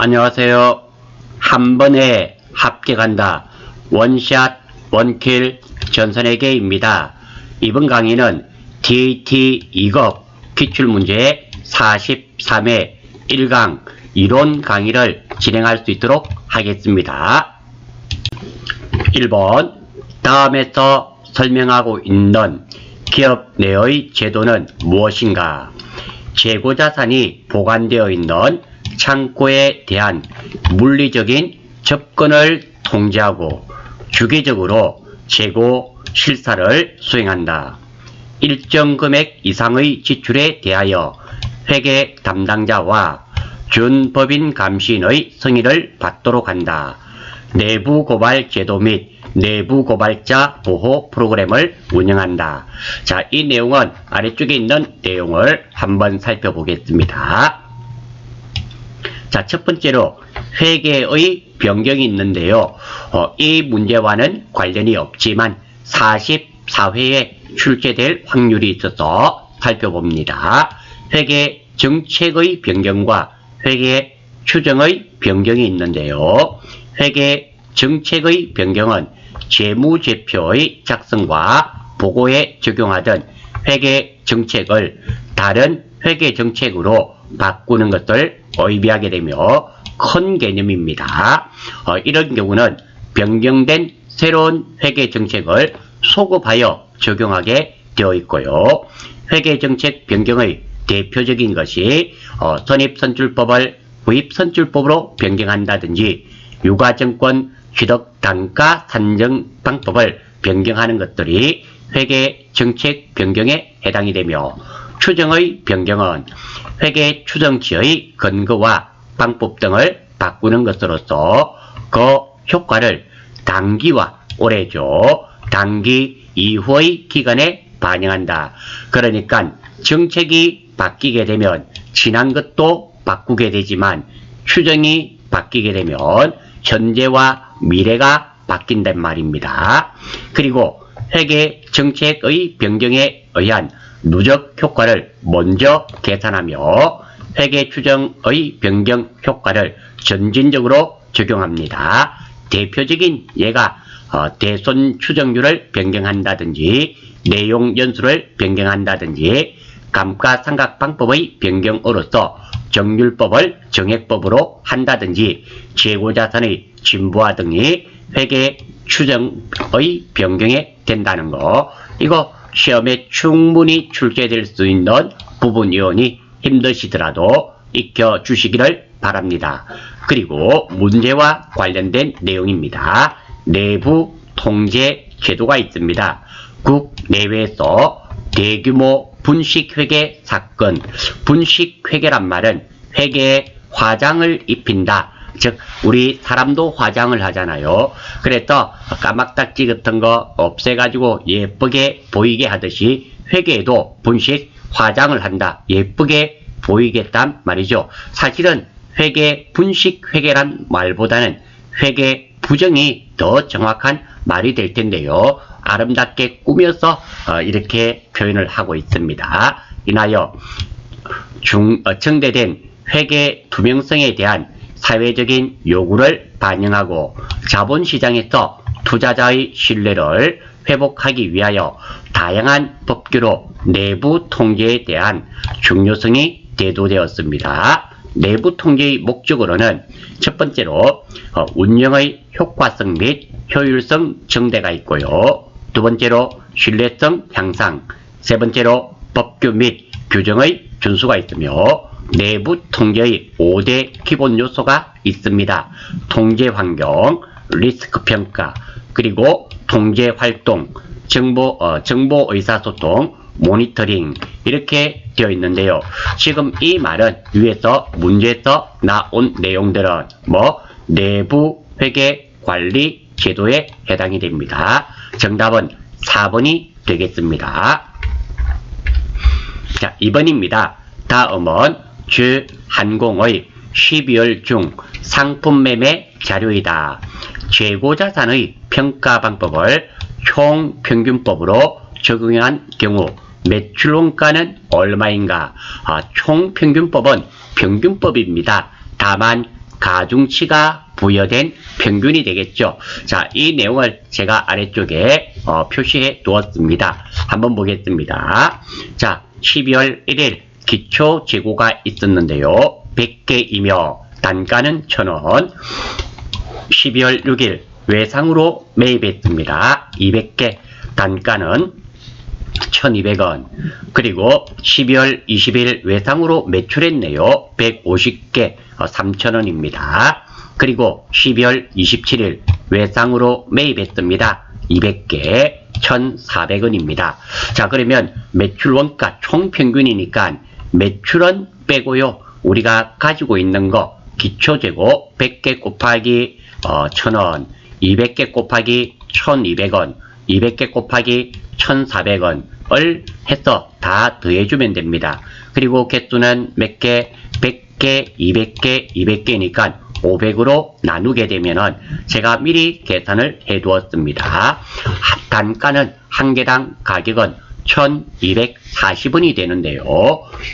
안녕하세요. 한 번에 합격한다. 원샷 원킬 전선회계입니다. 이번 강의는 DAT 2급 기출문제 43회 1강 이론 강의를 진행할 수 있도록 하겠습니다. 1번 다음에서 설명하고 있는 기업 내의 제도는 무엇인가? 재고자산이 보관되어 있는 창고에 대한 물리적인 접근을 통제하고 주기적으로 재고 실사를 수행한다. 일정 금액 이상의 지출에 대하여 회계 담당자와 준법인 감시인의 승인을 받도록 한다. 내부 고발 제도 및 내부 고발자 보호 프로그램을 운영한다. 자, 이 내용은 아래쪽에 있는 내용을 한번 살펴보겠습니다. 자, 첫 번째로 회계의 변경이 있는데요. 이 문제와는 관련이 없지만 44회에 출제될 확률이 있어서 살펴봅니다. 회계 정책의 변경과 회계 추정의 변경이 있는데요. 회계 정책의 변경은 재무제표의 작성과 보고에 적용하던 회계 정책을 다른 회계 정책으로 바꾸는 것을 의미하게 되며 큰 개념입니다. 이런 경우는 변경된 새로운 회계 정책을 소급하여 적용하게 되어 있고요. 회계 정책 변경의 대표적인 것이 선입선출법을 구입선출법으로 변경한다든지 유가증권 취득단가 산정 방법을 변경하는 것들이 회계 정책 변경에 해당이 되며 추정의 변경은 회계 추정치의 근거와 방법 등을 바꾸는 것으로서 그 효과를 단기와 올해죠. 단기 이후의 기간에 반영한다. 그러니까 정책이 바뀌게 되면 지난 것도 바꾸게 되지만 추정이 바뀌게 되면 현재와 미래가 바뀐단 말입니다. 그리고 회계 정책의 변경에 의한 누적 효과를 먼저 계산하며 회계 추정의 변경 효과를 점진적으로 적용합니다. 대표적인 예가 대손 추정률을 변경한다든지 내용 연수를 변경한다든지 감가상각 방법의 변경으로서 정률법을 정액법으로 한다든지 재고자산의 진부화 등이 회계 추정의 변경에 된다는 거, 이거 시험에 충분히 출제될 수 있는 부분이오니 힘드시더라도 익혀주시기를 바랍니다. 그리고 문제와 관련된 내용입니다. 내부 통제 제도가 있습니다. 국내외에서 대규모 분식회계 사건, 분식회계란 말은 회계에 화장을 입힌다. 즉 우리 사람도 화장을 하잖아요. 그래서 까막딱지 같은 거 없애가지고 예쁘게 보이게 하듯이 회계에도 분식 화장을 한다. 예쁘게 보이겠단 말이죠. 사실은 회계 분식 회계란 말보다는 회계 부정이 더 정확한 말이 될 텐데요. 아름답게 꾸며서 이렇게 표현을 하고 있습니다. 인하여 정대된 회계 투명성에 대한 사회적인 요구를 반영하고 자본시장에서 투자자의 신뢰를 회복하기 위하여 다양한 법규로 내부 통제에 대한 중요성이 대두되었습니다. 내부 통제의 목적으로는 첫 번째로 운영의 효과성 및 효율성 증대가 있고요. 두 번째로 신뢰성 향상, 세 번째로 법규 및 규정의 준수가 있으며 내부 통제의 5대 기본 요소가 있습니다. 통제 환경, 리스크 평가, 그리고 통제 활동, 정보 의사소통, 모니터링 이렇게 되어 있는데요. 지금 이 말은 위에서 문제에서 나온 내용들은 내부 회계 관리 제도에 해당이 됩니다. 정답은 4번이 되겠습니다. 자, 2번입니다. 다음은 주한공의 12월 중 상품 매매 자료이다. 재고자산의 평가 방법을 총평균법으로 적용한 경우 매출원가는 얼마인가? 총평균법은 평균법입니다. 다만 가중치가 부여된 평균이 되겠죠. 자, 이 내용을 제가 아래쪽에 표시해 두었습니다. 한번 보겠습니다. 자, 12월 1일 기초 재고가 있었는데요. 100개이며 단가는 1,000원. 12월 6일 외상으로 매입했습니다. 200개. 단가는 1,200원. 그리고 12월 20일 외상으로 매출했네요. 150개. 3,000원입니다. 그리고 12월 27일 외상으로 매입했습니다. 200개. 1,400원입니다. 자, 그러면 매출 원가 총평균이니까 매출은 빼고요. 우리가 가지고 있는 거 기초재고 100개 곱하기 1,000원, 200개 곱하기 1,200원, 200개 곱하기 1,400원을 해서 다 더해주면 됩니다. 그리고 개수는 몇 개? 100개, 200개, 200개니까 500으로 나누게 되면은 제가 미리 계산을 해 두었습니다. 단가는 한 개당 가격은 1,240원이 되는데요.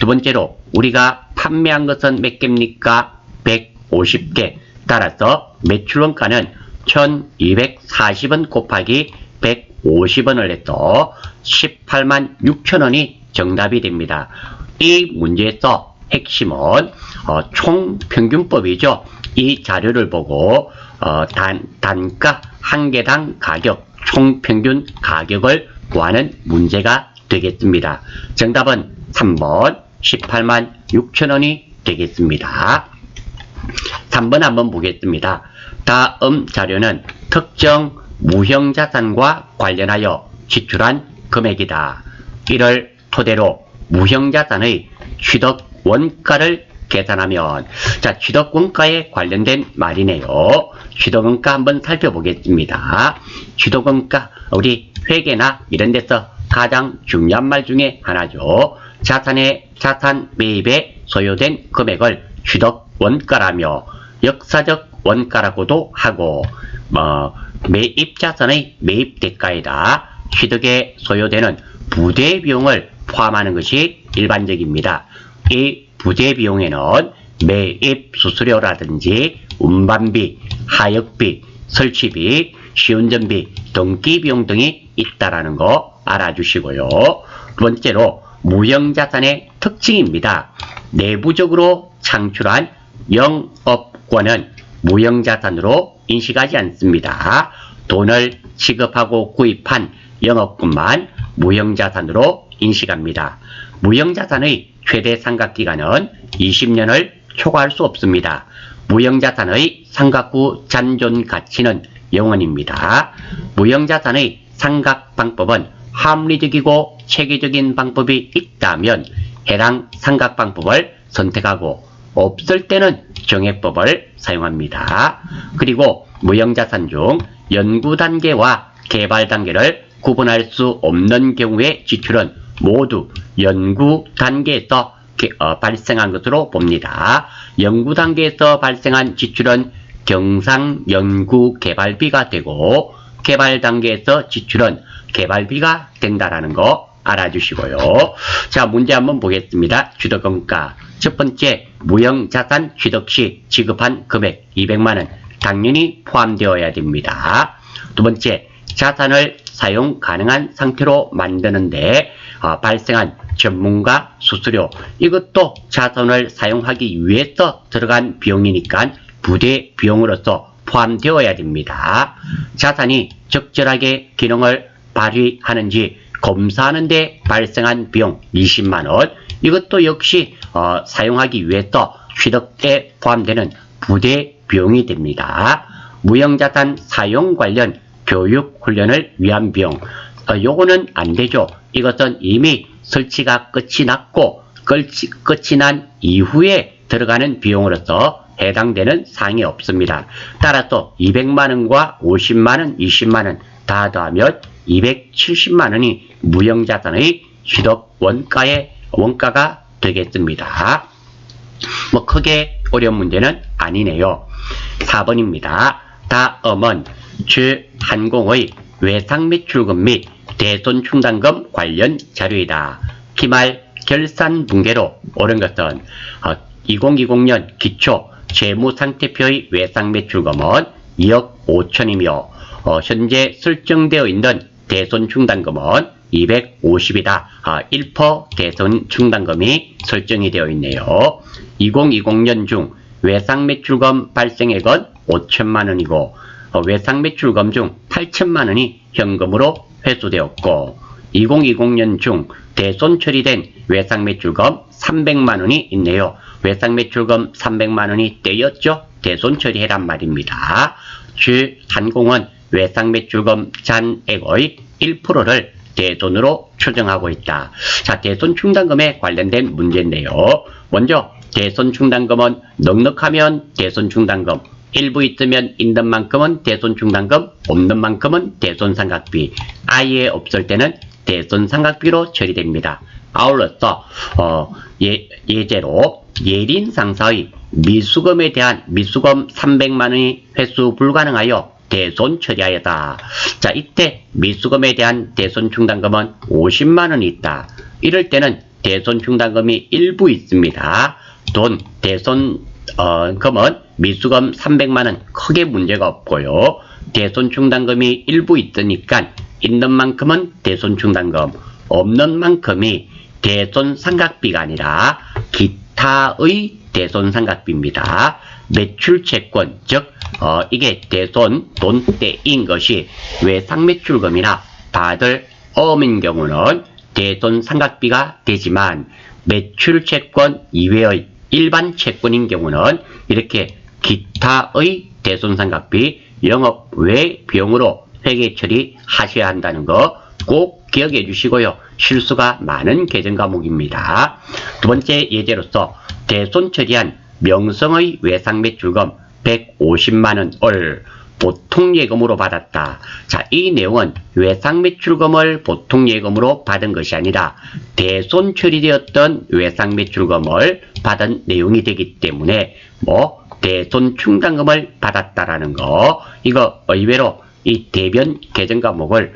두 번째로 우리가 판매한 것은 몇 개입니까? 150개. 따라서 매출 원가는 1,240원 곱하기 150원을 해서 18만 6천원이 정답이 됩니다. 이 문제에서 핵심은 총평균법이죠. 이 자료를 보고 단가 한 개당 가격, 총평균 가격을 구하는 문제가 되겠습니다. 정답은 3번 18만 6천원이 되겠습니다. 3번 한번 보겠습니다. 다음 자료는 특정 무형자산과 관련하여 지출한 금액이다. 이를 토대로 무형자산의 취득 원가를 계산하면, 자, 취득 원가에 관련된 말이네요. 취득 원가 한번 살펴보겠습니다. 취득 원가, 우리 회계나 이런 데서 가장 중요한 말 중에 하나죠. 자산 매입에 소요된 금액을 취득 원가라며 역사적 원가라고도 하고, 매입 자산의 매입 대가에다 취득에 소요되는 부대 비용을 포함하는 것이 일반적입니다. 이 부대 비용에는 매입 수수료라든지 운반비, 하역비, 설치비, 시운전비, 등기 비용 등이 있다라는 거 알아주시고요. 두 번째로 무형자산의 특징입니다. 내부적으로 창출한 영업권은 무형자산으로 인식하지 않습니다. 돈을 지급하고 구입한 영업권만 무형자산으로 인식합니다. 무형자산의 최대 상각기간은 20년을 초과할 수 없습니다. 무형자산의 상각 후 잔존 가치는 0원입니다. 무형자산의 상각 방법은 합리적이고 체계적인 방법이 있다면 해당 상각 방법을 선택하고 없을 때는 정액법을 사용합니다. 그리고 무형자산 중 연구 단계와 개발 단계를 구분할 수 없는 경우의 지출은 모두 연구 단계에서 발생한 것으로 봅니다. 연구 단계에서 발생한 지출은 경상 연구 개발비가 되고 개발 단계에서 지출은 개발비가 된다라는 거 알아주시고요. 자, 문제 한번 보겠습니다. 취득원가. 첫 번째, 무형자산 취득 시 지급한 금액 200만원 당연히 포함되어야 됩니다. 두 번째, 자산을 사용 가능한 상태로 만드는데 발생한 전문가 수수료, 이것도 자산을 사용하기 위해서 들어간 비용이니까 부대 비용으로서 포함되어야 됩니다. 자산이 적절하게 기능을 발휘하는지 검사하는 데 발생한 비용 20만원, 이것도 역시 사용하기 위해서 취득에 포함되는 부대 비용이 됩니다. 무형자산 사용 관련 교육 훈련을 위한 비용, 요거는 안 되죠. 이것은 이미 설치가 끝이 났고 끝이 난 이후에 들어가는 비용으로서 해당되는 사항이 없습니다. 따라서 200만원과 50만원, 20만원 다 더하면 270만원이 무형자산의 취득 원가가 되겠습니다. 크게 어려운 문제는 아니네요. 4번입니다. 다음은 주한공의 외상매출금 및 대손충당금 관련 자료이다. 기말 결산 붕괴로 옳은 것은 2020년 기초 재무상태표의 외상매출금은 2억 5천이며 현재 설정되어 있는 대손충당금은 250이다. 1% 대손충당금이 설정이 되어 있네요. 2020년 중 외상매출금 발생액은 5천만원이고 외상매출금 중 8천만원이 현금으로 회수되었고 2020년 중 대손 처리된 외상매출금 300만원이 있네요. 외상매출금 300만원이 떼였죠? 대손 처리해란 말입니다. 주한공은 외상매출금 잔액의 1%를 대손으로 추정하고 있다. 자, 대손충당금에 관련된 문제인데요. 먼저 대손충당금은 넉넉하면 대손충당금, 일부 있으면 있는 만큼은 대손충당금, 없는 만큼은 대손상각비, 아예 없을 때는 대손상각비로 처리됩니다. 아울러서 예제로 예린 상사의 미수금에 대한 미수금 300만원이 회수 불가능하여 대손 처리하였다. 자, 이때 미수금에 대한 대손충당금은 50만원이 있다. 이럴 때는 대손충당금이 일부 있습니다. 돈 대손금은 미수금 300만원 크게 문제가 없고요. 대손충당금이 일부 있으니까 있는 만큼은 대손충당금, 없는 만큼이 대손상각비가 아니라 기타의 대손상각비입니다. 매출채권, 즉 이게 대손 돈 떼인 것이 외상매출금이나 받을 어음인 경우는 대손상각비가 되지만 매출채권 이외의 일반 채권인 경우는 이렇게 기타의 대손상각비, 영업 외 비용으로 회계 처리하셔야 한다는 거 꼭 기억해 주시고요. 실수가 많은 계정 과목입니다. 두 번째 예제로서 대손 처리한 명성의 외상매출금 150만원을 보통예금으로 받았다. 자, 이 내용은 외상매출금을 보통예금으로 받은 것이 아니라 대손 처리되었던 외상매출금을 받은 내용이 되기 때문에 대손충당금을 받았다라는 거, 이거 의외로 이 대변 계정 과목을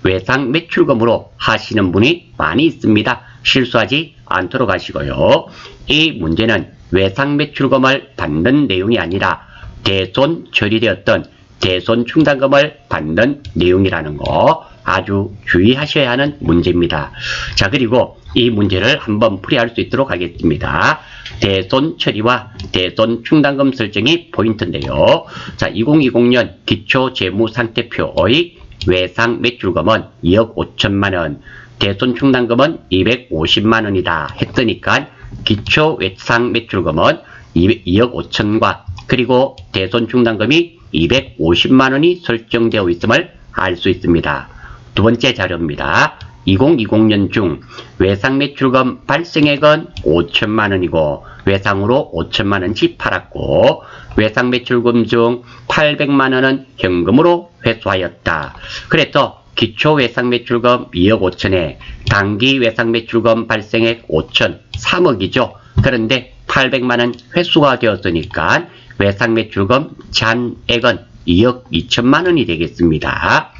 외상매출금으로 하시는 분이 많이 있습니다. 실수하지 않도록 하시고요. 이 문제는 외상매출금을 받는 내용이 아니라 대손 처리되었던 대손충당금을 받는 내용이라는 거 아주 주의하셔야 하는 문제입니다. 자, 그리고 이 문제를 한번 풀이할 수 있도록 하겠습니다. 대손 처리와 대손충당금 설정이 포인트인데요. 자, 2020년 기초재무상태표의 외상매출금은 2억 5천만원, 대손충당금은 250만원이다 했으니까 기초 외상매출금은 2억 5천과 그리고 대손충당금이 250만원이 설정되어 있음을 알 수 있습니다. 두 번째 자료입니다. 2020년 중 외상매출금 발생액은 5천만원이고 외상으로 5천만원씩 팔았고 외상매출금 중 800만원은 현금으로 회수하였다. 그래서 기초 외상매출금 2억 5천에 단기 외상매출금 발생액 5천, 3억이죠. 그런데 800만원 회수가 되었으니까 외상매출금 잔액은 2억 2천만원이 되겠습니다.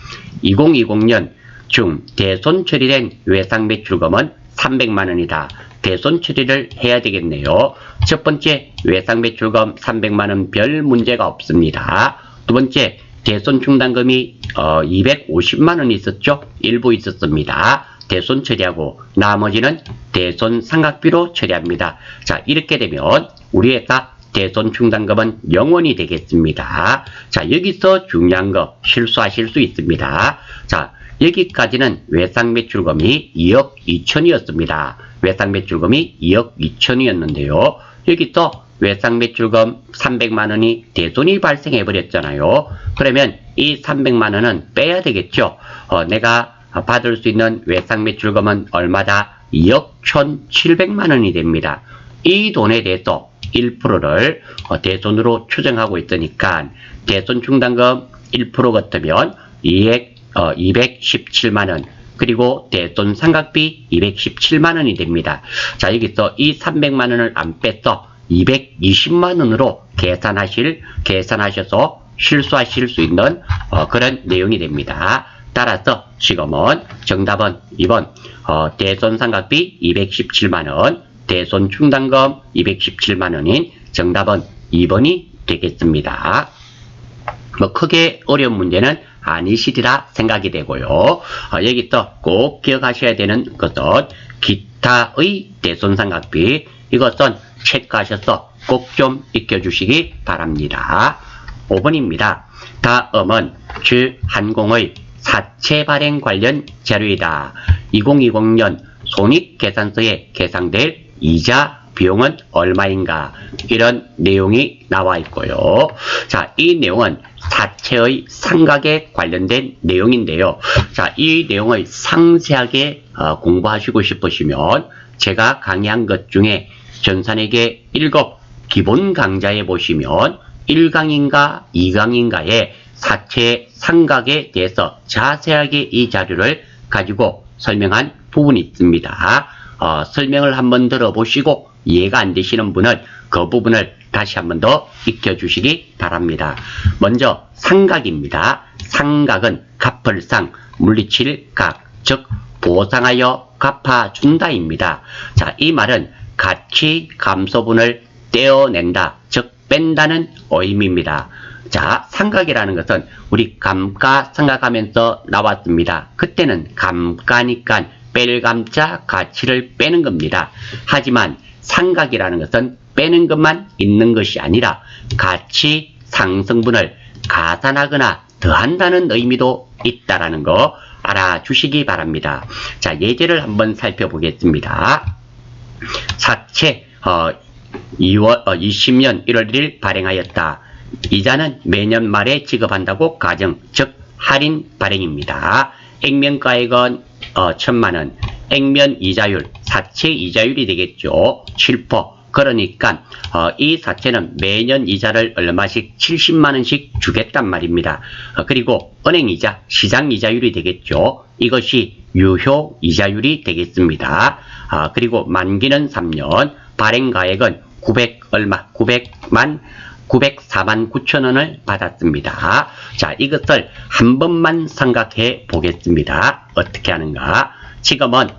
2020년 중 대손 처리된 외상매출금은 300만원이다. 대손 처리를 해야 되겠네요. 첫 번째 외상매출금 300만원 별 문제가 없습니다. 두 번째 대손충당금이 250만원이 있었죠. 일부 있었습니다. 대손 처리하고 나머지는 대손상각비로 처리합니다. 자, 이렇게 되면 우리 회사 대손충당금은 0원이 되겠습니다. 자, 여기서 중요한 거 실수하실 수 있습니다. 자, 여기까지는 외상매출금이 2억 2천이었습니다. 외상매출금이 2억 2천이었는데요. 여기서 외상매출금 300만원이 대손이 발생해 버렸잖아요. 그러면 이 300만원은 빼야 되겠죠. 내가 받을 수 있는 외상매출금은 얼마다? 2억 1,700만원이 됩니다. 이 돈에 대해서 1%를 대손으로 추정하고 있으니까 대손충당금 1% 같으면 217만원 그리고 대손상각비 217만원이 됩니다. 자, 여기서 이 300만원을 안 빼서 220만원으로 계산하셔서 실수하실 수 있는 그런 내용이 됩니다. 따라서 지금은 정답은 2번 대손상각비 217만원, 대손충당금 217만원인 정답은 2번이 되겠습니다. 뭐 크게 어려운 문제는 아니시리라 생각이 되고요. 여기 또 꼭 기억하셔야 되는 것은 기타의 대손삼각비, 이것은 체크하셔서 꼭 좀 익혀주시기 바랍니다. 5번입니다. 다음은 주한공의 사채 발행 관련 자료이다. 2020년 손익계산서에 계산될 이자 비용은 얼마인가? 이런 내용이 나와 있고요. 자, 이 내용은 사채의 상각에 관련된 내용인데요. 자, 이 내용을 상세하게 공부하시고 싶으시면 제가 강의한 것 중에 전산회계 7 기본 강좌에 보시면 1강인가 2강인가에 사채 상각에 대해서 자세하게 이 자료를 가지고 설명한 부분이 있습니다. 설명을 한번 들어보시고 이해가 안 되시는 분은 그 부분을 다시 한번 더 익혀주시기 바랍니다. 먼저 상각입니다. 상각은 갚을 상, 물리칠 각, 즉 보상하여 갚아준다입니다. 자, 이 말은 가치 감소분을 떼어낸다, 즉 뺀다는 의미입니다. 자, 상각이라는 것은 우리 감가상각하면서 나왔습니다. 그때는 감가니까 뺄 감자 가치를 빼는 겁니다. 하지만 상각이라는 것은 빼는 것만 있는 것이 아니라 가치 상승분을 가산하거나 더한다는 의미도 있다라는 거 알아주시기 바랍니다. 자, 예제를 한번 살펴보겠습니다. 사채 20년 1월 1일 발행하였다. 이자는 매년 말에 지급한다고 가정, 즉 할인 발행입니다. 액면가액은 1000만원, 액면 이자율, 사채 이자율이 되겠죠. 7%. 그러니까 이 사채는 매년 이자를 얼마씩 70만원씩 주겠단 말입니다. 그리고 은행이자 시장이자율이 되겠죠. 이것이 유효 이자율이 되겠습니다. 그리고 만기는 3년, 발행가액은 904만 9천원을 받았습니다. 자, 이것을 한 번만 생각해 보겠습니다. 어떻게 하는가? 지금은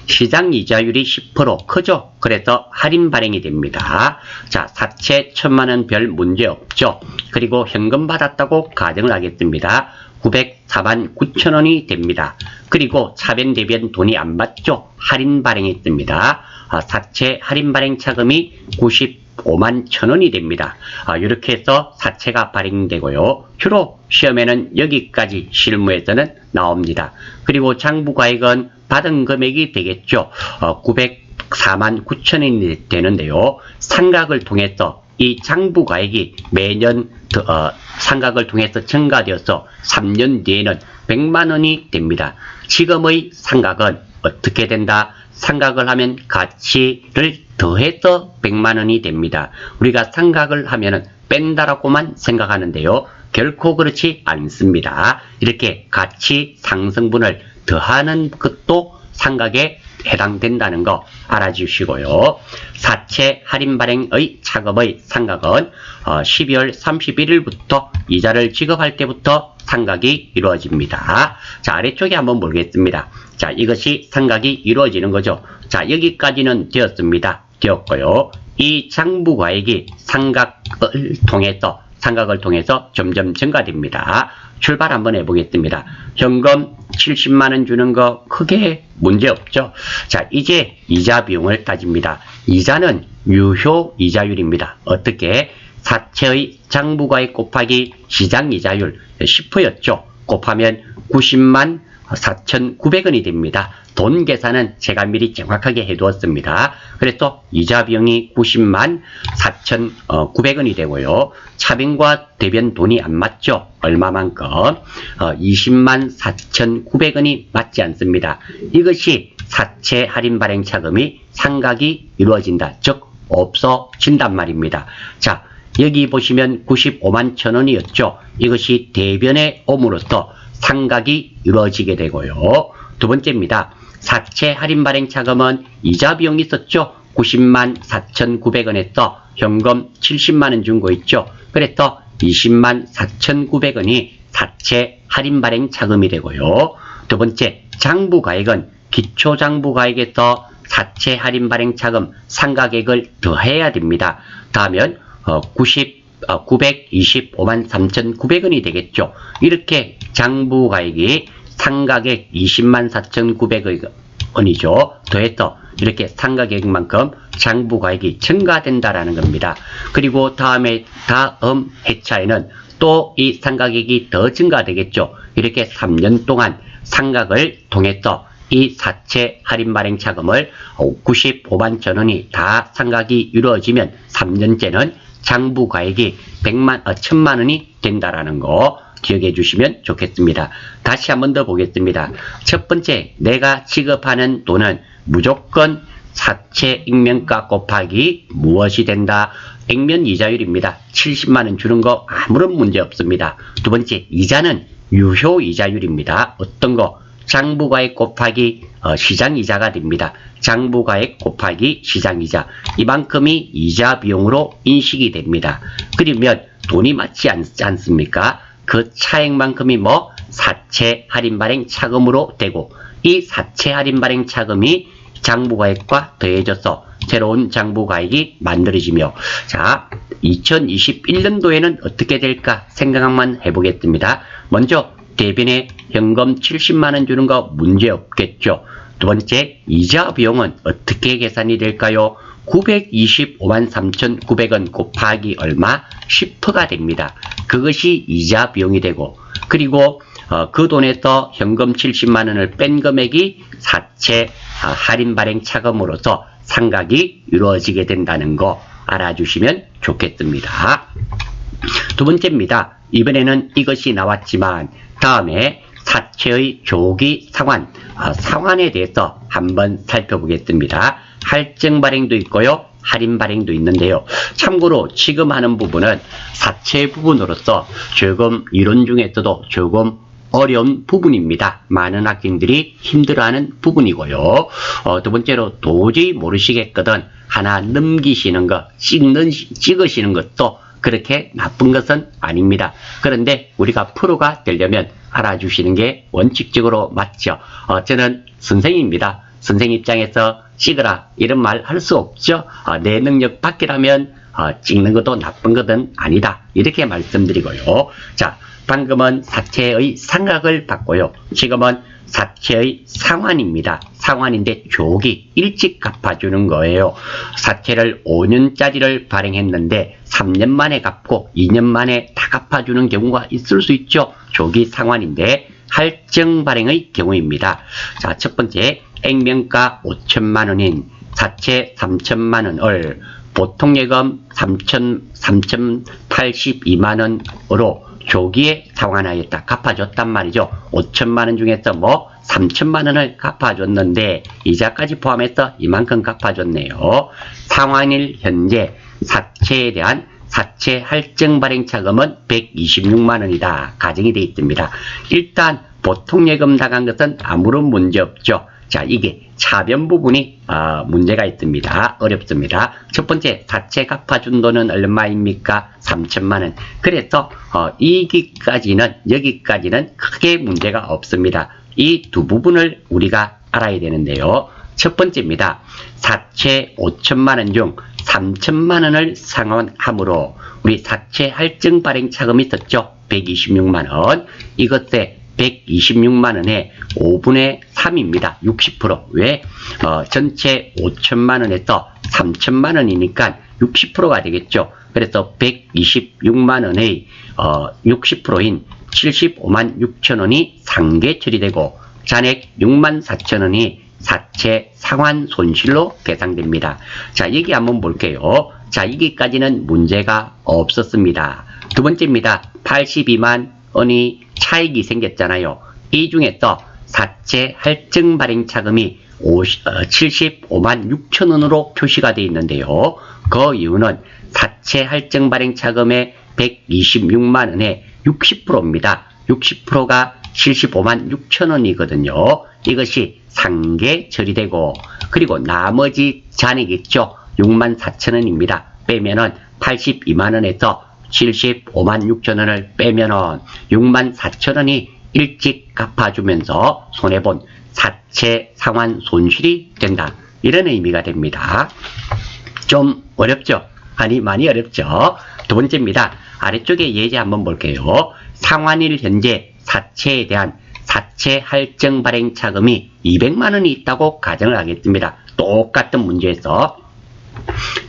시장 이자율이 10% 크죠? 그래서 할인 발행이 됩니다. 자, 사채 1000만원 별 문제 없죠? 그리고 현금 받았다고 가정을 하겠습니다. 904만 9천원이 됩니다. 그리고 차변 대변 돈이 안 받죠? 할인 발행했습니다. 사채 할인 발행 차금이 95만 1000원이 됩니다. 이렇게 해서 사채가 발행되고요. 주로 시험에는 여기까지 실무에서는 나옵니다. 그리고 장부가액은 받은 금액이 되겠죠. 904만 9천원이 되는데요. 상각을 통해서 이 장부가액이 매년 상각을 통해서 증가되어서 3년 뒤에는 100만원이 됩니다. 지금의 상각은 어떻게 된다? 상각을 하면 가치를 더해서 100만원이 됩니다. 우리가 상각을 하면 뺀다라고만 생각하는데요. 결코 그렇지 않습니다. 이렇게 가치 상승분을 더하는 것도 상각에 해당된다는 거 알아주시고요. 사채 할인 발행의 차금의 상각은 12월 31일부터 이자를 지급할 때부터 상각이 이루어집니다. 자, 아래쪽에 한번 보겠습니다. 자, 이것이 상각이 이루어지는 거죠. 자, 여기까지는 되었고요. 이 장부가액이 상각을 통해서 점점 증가됩니다. 출발 한번 해보겠습니다. 현금 70만원 주는 거 크게 문제 없죠. 자, 이제 이자 비용을 따집니다. 이자는 유효 이자율입니다. 어떻게? 사채의 장부가액 곱하기 시장 이자율 10%였죠. 곱하면 90만 4,900원이 됩니다. 돈 계산은 제가 미리 정확하게 해두었습니다. 그래서 이자 비용이 90만 4,900원이 되고요. 차변과 대변 돈이 안 맞죠? 얼마만큼? 20만 4,900원이 맞지 않습니다. 이것이 사채 할인 발행 차금이 상각이 이루어진다. 즉 없어진단 말입니다. 자, 여기 보시면 95만 1000원이었죠. 이것이 대변에 옴으로써 상각이 이루어지게 되고요. 두 번째입니다. 사채 할인 발행 차금은 이자 비용이 있었죠. 90만 4,900원에서 현금 70만원 준 거 있죠. 그래서 20만 4,900원이 사채 할인 발행 차금이 되고요. 두 번째, 장부가액은 기초장부가액에서 사채 할인 발행 차금 상가액을 더해야 됩니다. 더하면 925만 3,900원이 되겠죠. 이렇게 장부가액이 상가액 20만 4,900원이죠. 더해서 이렇게 상가액만큼 장부가액이 증가된다라는 겁니다. 그리고 다음 해차에는 또 이 상가액이 더 증가되겠죠. 이렇게 3년 동안 상각을 통해서 이 사채 할인 발행 차금을 95만 전원이 다 상각이 이루어지면 3년째는 장부가액이 1,000만 원이 된다라는 거 기억해 주시면 좋겠습니다. 다시 한 번 더 보겠습니다. 첫 번째, 내가 지급하는 돈은 무조건 사채 액면가 곱하기 무엇이 된다? 액면 이자율입니다. 70만 원 주는 거 아무런 문제 없습니다. 두 번째, 이자는 유효 이자율입니다. 어떤 거? 장부가액 곱하기 시장이자가 됩니다. 장부가액 곱하기 시장이자. 이만큼이 이자 비용으로 인식이 됩니다. 그러면 돈이 맞지 않습니까? 그 차액만큼이 뭐? 사채 할인 발행 차금으로 되고, 이 사채 할인 발행 차금이 장부가액과 더해져서 새로운 장부가액이 만들어지며, 자, 2021년도에는 어떻게 될까 생각만 해보겠습니다. 먼저 대변에 현금 70만 원 주는 거 문제 없겠죠. 두 번째, 이자 비용은 어떻게 계산이 될까요? 925만 3,900원 곱하기 얼마? 10%가 됩니다. 그것이 이자 비용이 되고, 그리고 그 돈에서 현금 70만 원을 뺀 금액이 사채 할인 발행 차금으로서 상각이 이루어지게 된다는 거 알아주시면 좋겠습니다. 두 번째입니다. 이번에는 이것이 나왔지만 다음에 사채의 조기 상환, 상환에 대해서 한번 살펴보겠습니다. 할증 발행도 있고요. 할인 발행도 있는데요. 참고로 지금 하는 부분은 사채 부분으로서 조금 이론 중에서도 조금 어려운 부분입니다. 많은 학생들이 힘들어하는 부분이고요. 두 번째로 도저히 모르시겠거든 하나 넘기시는 것, 찍으시는 것도 그렇게 나쁜 것은 아닙니다. 그런데 우리가 프로가 되려면 알아주시는 게 원칙적으로 맞죠. 저는 선생입니다. 선생 입장에서 찍으라 이런 말 할 수 없죠. 내 능력 밖이라면 찍는 것도 나쁜 것은 아니다. 이렇게 말씀드리고요. 자, 방금은 사채의 상각을 봤고요. 지금은 사채의 상환입니다. 상환인데 조기 일찍 갚아주는 거예요. 사채를 5년짜리를 발행했는데 3년 만에 갚고 2년 만에 다 갚아주는 경우가 있을 수 있죠. 조기 상환인데 할증 발행의 경우입니다. 자, 첫 번째, 액면가 5천만 원인 사채 3천만 원을 보통예금 3,082만 원으로 조기에 상환하였다. 갚아줬단 말이죠. 5천만 원 중에서 뭐 3천만 원을 갚아줬는데 이자까지 포함해서 이만큼 갚아줬네요. 상환일 현재 사채에 대한 사채 할증 발행 차금은 126만 원이다. 가정이 되어 있습니다. 일단 보통예금 나간 것은 아무런 문제 없죠. 자, 이게 차변 부분이 문제가 있습니다. 어렵습니다. 첫 번째, 사채 갚아준 돈은 얼마입니까? 3천만 원. 그래서 여기까지는 크게 문제가 없습니다. 이 두 부분을 우리가 알아야 되는데요. 첫 번째입니다. 사채 5천만 원 중 3천만 원을 상환함으로 우리 사채 할증 발행 차금이 있었죠. 126만 원. 이것에 126만 원에 5분의 3입니다. 60%. 왜? 전체 5천만 원에서 3천만 원이니까 60%가 되겠죠. 그래서 126만 원의 60%인 75만 6천 원이 상계 처리되고 잔액 6만 4천 원이 사채 상환 손실로 계상됩니다. 자, 여기 한번 볼게요. 자, 여기까지는 문제가 없었습니다. 두 번째입니다. 82만 원이 차익이 생겼잖아요. 이 중에서 사채 할증 발행 차금이 75만 6천 원으로 표시가 되어 있는데요. 그 이유는 사채 할증 발행 차금의 126만 원의 60%입니다. 60%가 75만 6천 원이거든요. 이것이 상계 처리되고, 그리고 나머지 잔액 있죠. 6만 4천 원입니다. 빼면은 82만 원에서 75만 6천 원을 빼면은 6만 4천 원이 일찍 갚아주면서 손해본 사채 상환 손실이 된다. 이런 의미가 됩니다. 좀 어렵죠? 아니, 많이 어렵죠? 두 번째입니다. 아래쪽에 예제 한번 볼게요. 상환일 현재 사채에 대한 사채 할증 발행 차금이 200만원이 있다고 가정을 하겠습니다. 똑같은 문제에서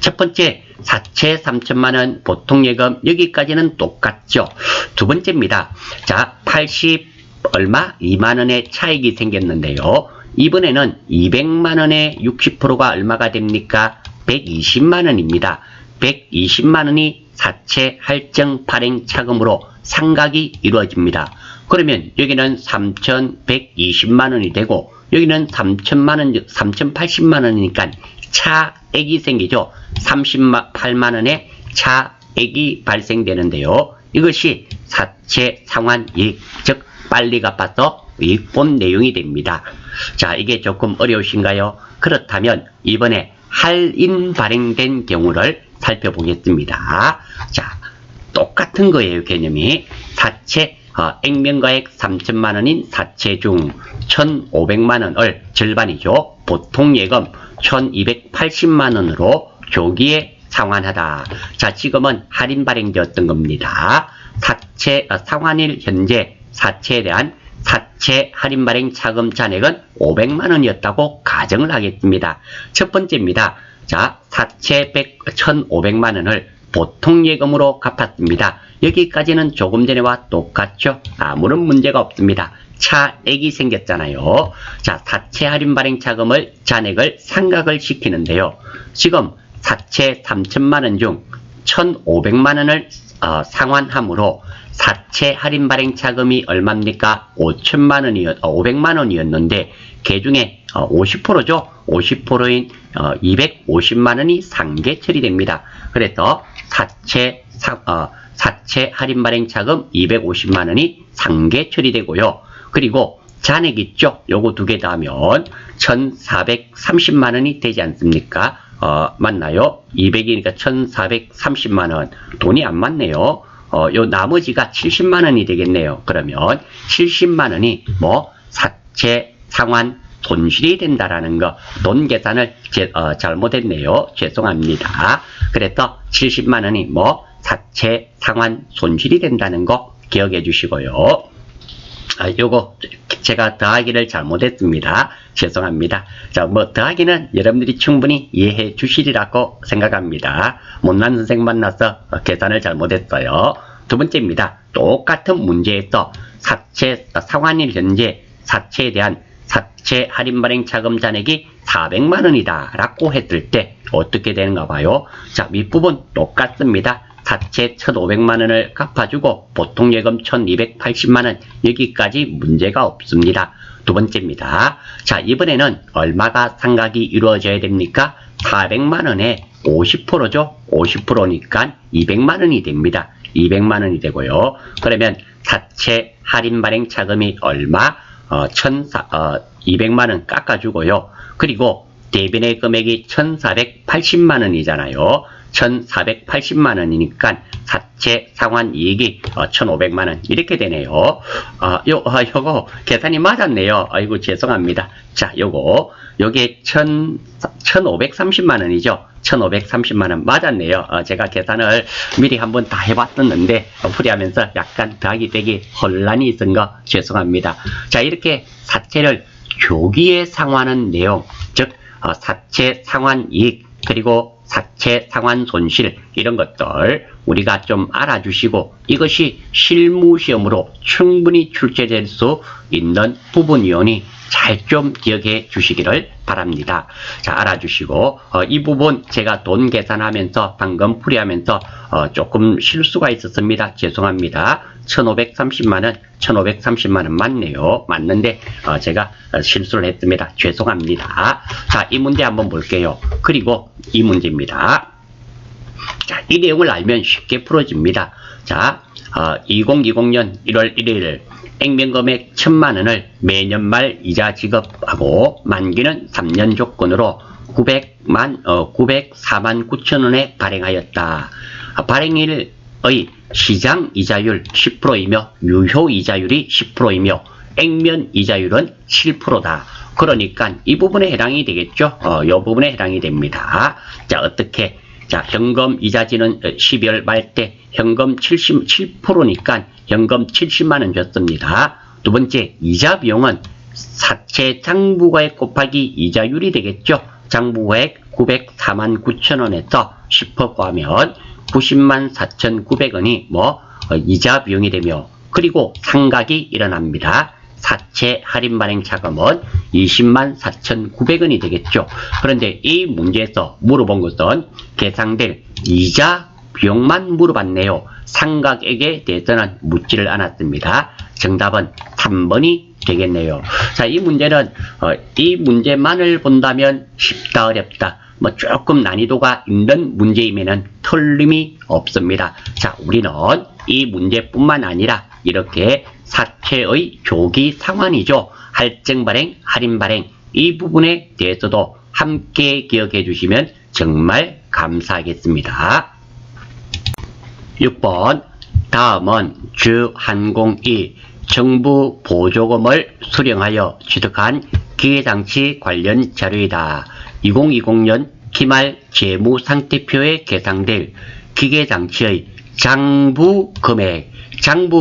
첫 번째 사채 3천만원 보통예금 여기까지는 똑같죠. 두 번째입니다. 자, 80 얼마? 2만원의 차익이 생겼는데요. 이번에는 200만원의 60%가 얼마가 됩니까? 120만원입니다. 120만원이 사채 할증 발행 차금으로 상각이 이루어집니다. 그러면 여기는 3,120만원이 되고 여기는 3,080만원이니까 차액이 생기죠. 38만원의 차액이 발생되는데요. 이것이 사채 상환이익, 즉 빨리 갚아서 이익 본 내용이 됩니다. 자, 이게 조금 어려우신가요? 그렇다면 이번에 할인 발행된 경우를 살펴보겠습니다. 자, 똑같은 거예요. 개념이. 사채 액면가액 3천만원인 사채 중 1,500만원을 절반이죠. 보통 예금 1,280만원으로 조기에 상환하다. 자, 지금은 할인 발행되었던 겁니다. 사채 상환일 현재 사채에 대한 사채 할인 발행 차금 잔액은 500만원이었다고 가정을 하겠습니다. 첫 번째입니다. 자, 사채 1,500만원을 보통 예금으로 갚았습니다. 여기까지는 조금 전에와 똑같죠? 아무런 문제가 없습니다. 차액이 생겼잖아요. 자, 사채 할인 발행 차금을 잔액을 상각을 시키는데요. 지금 사채 3천만원 중 1,500만원을 상환함으로 사채 할인 발행 차금이 얼마입니까? 500만원이었는데 그 중에 50%죠? 50%인 250만원이 상계 처리됩니다. 그래서 사채 할인 발행 차금 250만원이 상계 처리되고요. 그리고 잔액 있죠? 요거 두 개 더하면 1,430만원이 되지 않습니까? 맞나요? 200이니까 1,430만원. 돈이 안 맞네요. 요 나머지가 70만원이 되겠네요. 그러면 70만원이 사채 상환 손실이 된다라는 거, 돈 계산을 잘못했네요. 죄송합니다. 그래서 70만원이 사채 상환 손실이 된다는 거 기억해 주시고요. 요거 제가 더하기를 잘못했습니다. 죄송합니다. 자, 더하기는 여러분들이 충분히 이해해 주시리라고 생각합니다. 못난 선생 만나서 계산을 잘못했어요. 두 번째입니다. 똑같은 문제에서 사채 상환일 현재 사채에 대한 사채 할인 발행 차금 잔액이 400만원이다 라고 했을 때 어떻게 되는가 봐요. 자, 윗부분 똑같습니다. 사채 1,500만원을 갚아주고 보통 예금 1,280만원, 여기까지 문제가 없습니다. 두 번째입니다. 자, 이번에는 얼마가 상각이 이루어져야 됩니까? 400만원에 50%죠. 50%니까 200만원이 됩니다. 200만원이 되고요. 그러면 사채 할인 발행 차금이 얼마? 200만원 깎아주고요. 그리고 대변의 금액이 1,480만원이잖아요. 1,480만원이니까 사채 상환 이익이 1,500만원 이렇게 되네요. 요거 계산이 맞았네요. 아이고 죄송합니다. 자, 요게 1,530만원이죠. 1,530만원 맞았네요. 제가 계산을 미리 한번 다 해봤었는데 풀이하면서 약간 더하기 빼기 혼란이 있은 거 죄송합니다. 자, 이렇게 사채를 조기에 상환하는 내용, 즉 사채 상환 이익 그리고 사채 상환 손실 이런 것들 우리가 좀 알아주시고 이것이 실무시험으로 충분히 출제될 수 있는 부분이오니 잘 좀 기억해 주시기를 바랍니다. 자, 알아주시고 이 부분 제가 돈 계산하면서 방금 풀이하면서 조금 실수가 있었습니다. 죄송합니다. 1,530만원 맞네요. 맞는데 제가 실수를 했습니다. 죄송합니다. 자, 이 문제 한번 볼게요. 그리고 이 문제입니다. 자, 이 내용을 알면 쉽게 풀어집니다. 자, 2020년 1월 1일 액면금액 1,000만원을 매년 말 이자 지급하고 만기는 3년 조건으로 904만 9천원에 발행하였다. 발행일의 시장 이자율 10%이며 유효 이자율이 10%이며 액면 이자율은 7%다. 그러니까 이 부분에 해당이 되겠죠. 이 부분에 해당이 됩니다. 자, 어떻게? 자, 현금 이자지는 12월 말 때 현금 77%니까 현금 70만 원 줬습니다. 두 번째, 이자 비용은 사채 장부가액 곱하기 이자율이 되겠죠. 장부가액 904만 9천 원에서 10% 포함하면 90만 4,900원이 이자 비용이 되며, 그리고 상각이 일어납니다. 사채 할인 발행 차감은 20만 4,900원이 되겠죠. 그런데 이 문제에서 물어본 것은 계상될 이자 비용만 물어봤네요. 상각액에 대해서는 묻지를 않았습니다. 정답은 3번이 되겠네요. 자, 이 문제는 이 문제만을 본다면 쉽다 어렵다 조금 난이도가 있는 문제이면은 틀림이 없습니다. 자, 우리는 이 문제뿐만 아니라 이렇게 사채의 조기 상환이죠. 할증 발행, 할인 발행 이 부분에 대해서도 함께 기억해 주시면 정말 감사하겠습니다. 6번 다음은 주한공이 정부 보조금을 수령하여 취득한 기계장치 관련 자료이다. 2020년 기말 재무상태표에 계상될 기계장치의 장부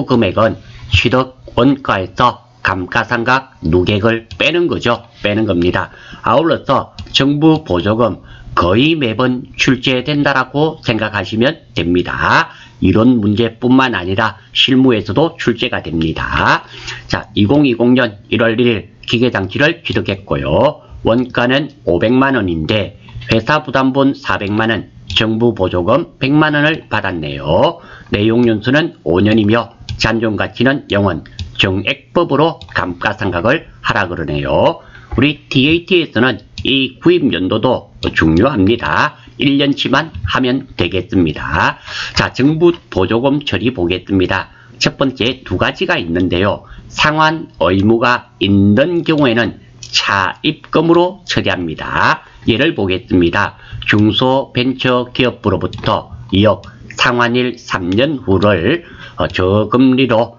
금액은 취득 원가에서 감가상각 누계액을 빼는 거죠. 빼는 겁니다. 아울러서 정부 보조금 거의 매번 출제된다라고 생각하시면 됩니다. 이런 문제뿐만 아니라 실무에서도 출제가 됩니다. 자, 2020년 1월 1일 기계장치를 취득했고요. 원가는 500만 원인데 회사 부담분 400만 원, 정부 보조금 100만 원을 받았네요. 내용 연수는 5년이며 잔존가치는 0원, 정액법으로 감가상각을 하라 그러네요. 우리 TAT에서는 이 구입 연도도 중요합니다. 1년치만 하면 되겠습니다. 자, 정부 보조금 처리 보겠습니다. 첫 번째 두 가지가 있는데요. 상환 의무가 있는 경우에는 차입금으로 처리합니다. 예를 보겠습니다. 중소벤처기업으로부터 2억 상환일 3년 후를 저금리로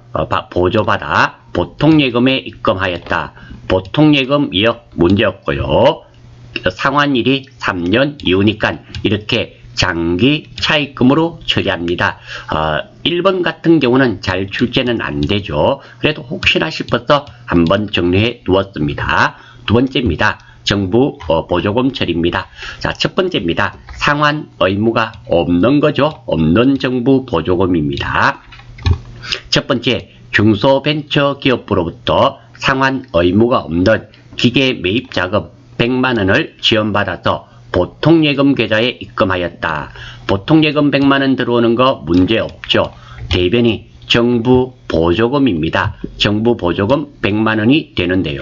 보조받아 보통예금에 입금하였다. 보통예금 2억 문제였고요. 상환일이 3년 이후니까 이렇게 장기 차입금으로 처리합니다. 1번 같은 경우는 잘 출제는 안 되죠. 그래도 혹시나 싶어서 한번 정리해 두었습니다. 두 번째입니다. 정부 보조금 처리입니다. 자, 첫 번째입니다. 상환 의무가 없는 거죠. 없는 정부 보조금입니다. 첫 번째, 중소벤처기업으로부터 상환 의무가 없는 기계 매입 자금 100만 원을 지원받아서 보통예금 계좌에 입금하였다. 보통예금 100만 원 들어오는 거 문제없죠. 대변이 정부 보조금입니다. 정부 보조금 100만 원이 되는데요.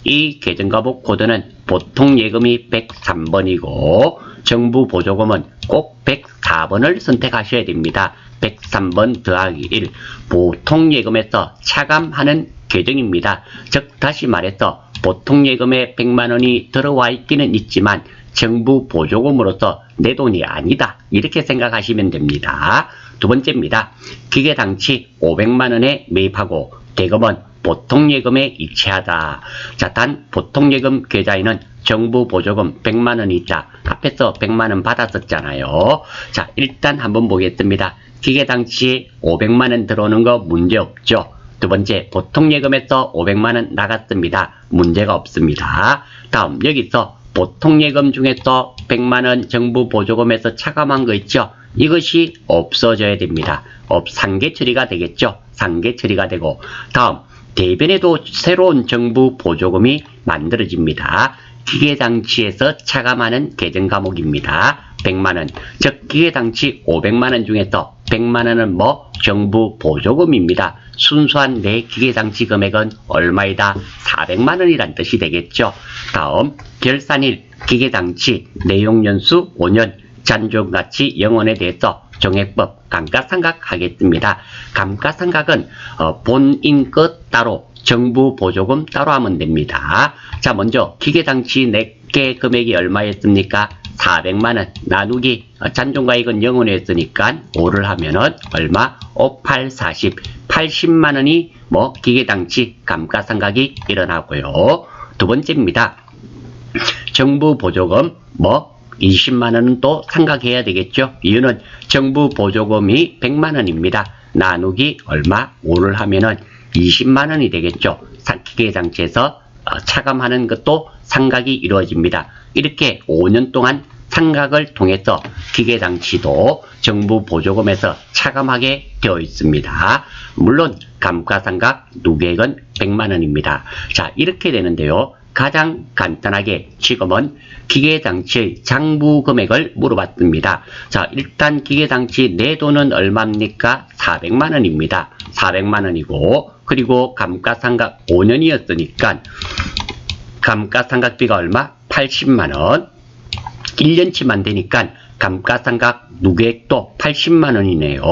이 계정가복 코드는 보통예금이 103번이고 정부 보조금은 꼭 104번을 선택하셔야 됩니다. 103번 더하기 1 보통예금에서 차감하는 계정입니다. 즉 다시 말해서 보통예금에 100만 원이 들어와 있기는 있지만 정부 보조금으로서 내 돈이 아니다. 이렇게 생각하시면 됩니다. 두 번째입니다. 기계장치 500만 원에 매입하고 대금은 보통예금에 이체하다. 자, 단 보통예금 계좌에는 정부 보조금 100만 원이 있다. 앞에서 100만 원 받았었잖아요. 자, 일단 한번 보겠습니다. 기계장치 500만 원 들어오는 거 문제없죠. 두 번째, 보통예금에서 500만 원 나갔습니다. 문제가 없습니다. 다음, 여기서 보통예금 중에서 100만 원 정부 보조금에서 차감한 거 있죠? 이것이 없어져야 됩니다. 상계 처리가 되겠죠? 상계 처리가 되고, 다음, 대변에도 새로운 정부 보조금이 만들어집니다. 기계장치에서 차감하는 계정 과목입니다. 100만원, 즉 기계장치 500만원 중에서 100만원은 정부 보조금입니다. 순수한 내 기계장치 금액은 얼마이다? 400만원이란 뜻이 되겠죠. 다음, 결산일 기계장치 내용연수 5년 잔존가치 0원에 대해서 정액법 감가상각 하겠습니다. 감가상각은 본인 것 따로 정부 보조금 따로 하면 됩니다. 자, 먼저 기계장치 내게 금액이 얼마였습니까? 400만원 나누기 잔존가액은 0원이었으니까 5를 하면은 얼마? 5, 8, 40 80만원이 기계장치 감가상각이 일어나고요. 두 번째입니다. 정부 보조금 20만 원은 또 생각해야 되겠죠. 이유는 정부 보조금이 100만 원입니다. 나누기 얼마? 5를 하면은 20만 원이 되겠죠. 기계장치에서 차감하는 것도 상각이 이루어집니다. 이렇게 5년 동안 상각을 통해서 기계장치도 정부 보조금에서 차감하게 되어 있습니다. 물론 감가상각 누계액은 100만 원입니다. 자, 이렇게 되는데요. 가장 간단하게 지금은 기계장치의 장부 금액을 물어봤습니다. 자, 일단 기계장치 내 돈은 얼마입니까? 400만 원입니다. 400만 원이고, 그리고 감가상각 5년이었으니까 감가상각비가 얼마? 80만 원. 1년치만 되니까 감가상각 누계액도 80만 원이네요.